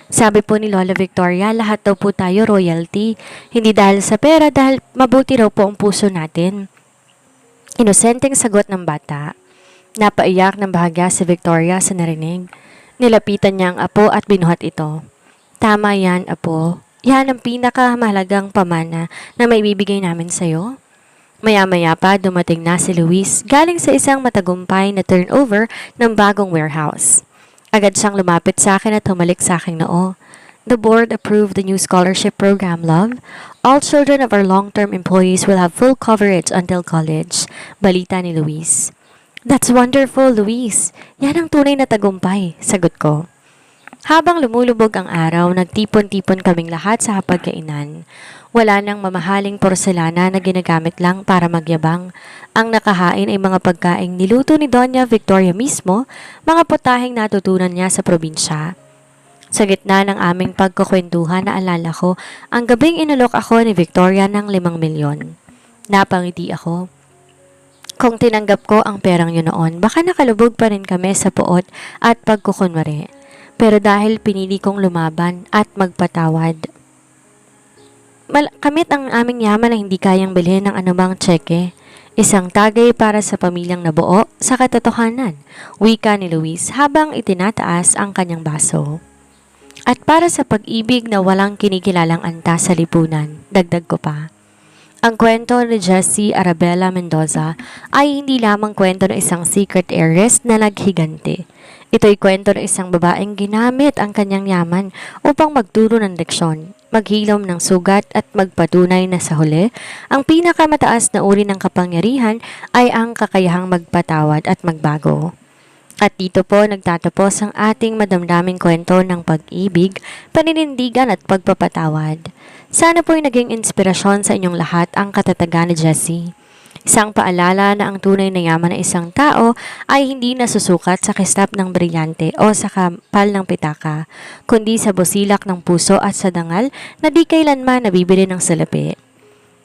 Sabi po ni Lola Victoria, lahat daw po tayo royalty. Hindi dahil sa pera, dahil mabuti raw po ang puso natin. Inosenteng sagot ng bata. Napaiyak ng bahagya si Victoria sa narinig. Nilapitan niya ang apo at binuhat ito. Tama yan, apo. Yan ang pinakamahalagang pamana na may bibigay namin sa'yo. Maya-maya pa dumating na si Luis galing sa isang matagumpay na turnover ng bagong warehouse. Agad siyang lumapit sa akin at humalik sa aking noo. The board approved the new scholarship program, love. All children of our long-term employees will have full coverage until college. Balita ni Luis. That's wonderful, Luis. Yan ang tunay na tagumpay, sagot ko. Habang lumulubog ang araw, nagtipon-tipon kaming lahat sa hapagkainan. Wala nang mamahaling porselana na ginagamit lang para magyabang. Ang nakahain ay mga pagkaing niluto ni Doña Victoria mismo, mga putaheng natutunan niya sa probinsya. Sa gitna ng aming pagkukwentuhan, naalala ko, ang gabing inalok ako ni Victoria ng 5 milyon. Napangiti ako. Kung tinanggap ko ang perang yun noon, baka nakalubog pa rin kami sa puot at pagkukunwari. Pero dahil pinili kong lumaban at magpatawad, kamit ang aming yaman na hindi kayang bilhin ng anumang tseke. Isang tagay para sa pamilyang nabuo sa katotohanan, wika ni Luis habang itinataas ang kanyang baso. At para sa pag-ibig na walang kinikilalang antas sa lipunan, dagdag ko pa. Ang kwento ni Jessie Arabella Mendoza ay hindi lamang kwento ng isang secret heiress na naghigante. Ito'y kwento ng isang babaeng ginamit ang kanyang yaman upang magturo ng leksyon, maghilom ng sugat at magpatunay na sa huli, ang pinakamataas na uri ng kapangyarihan ay ang kakayahang magpatawad at magbago. At dito po nagtatapos ang ating madamdaming kwento ng pag-ibig, paninindigan at pagpapatawad. Sana po'y naging inspirasyon sa inyong lahat ang katatagan ni Jessie. Isang paalala na ang tunay na yaman ng isang tao ay hindi nasusukat sa kislap ng brilyante o sa kapal ng pitaka, kundi sa busilak ng puso at sa dangal na di kailanman nabibili ng salapi.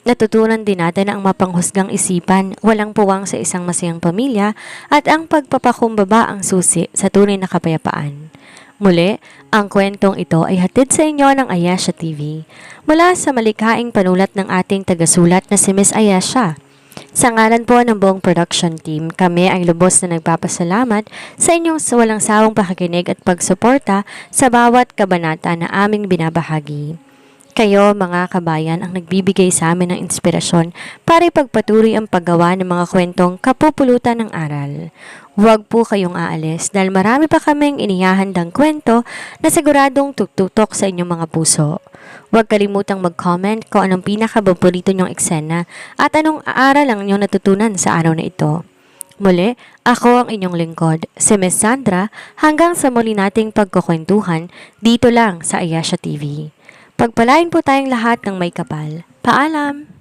Natutunan din natin ang mapanghusgang isipan, walang puwang sa isang masayang pamilya at ang pagpapakumbaba ang susi sa tunay na kapayapaan. Muli, ang kwentong ito ay hatid sa inyo ng Ayesha TV. Mula sa malikhaing panulat ng ating tagasulat na si Miss Ayesha. Sa ngalan po ng buong production team, kami ay lubos na nagpapasalamat sa inyong walang sawang pakikinig at pagsuporta sa bawat kabanata na aming binabahagi. Kayo, mga kabayan, ang nagbibigay sa amin ng inspirasyon para ipagpatuloy ang paggawa ng mga kwentong kapupulutan ng aral. Huwag po kayong aalis dahil marami pa kaming inihahandang kwento na siguradong tututok sa inyong mga puso. Huwag kalimutang mag-comment kung anong pinakapaborito niyong eksena at anong aaral ang inyong natutunan sa araw na ito. Muli, ako ang inyong lingkod, si Miss Sandra, hanggang sa muli nating pagkukwentuhan dito lang sa Ayesha TV. Pagpalain po tayong lahat ng may kapal. Paalam!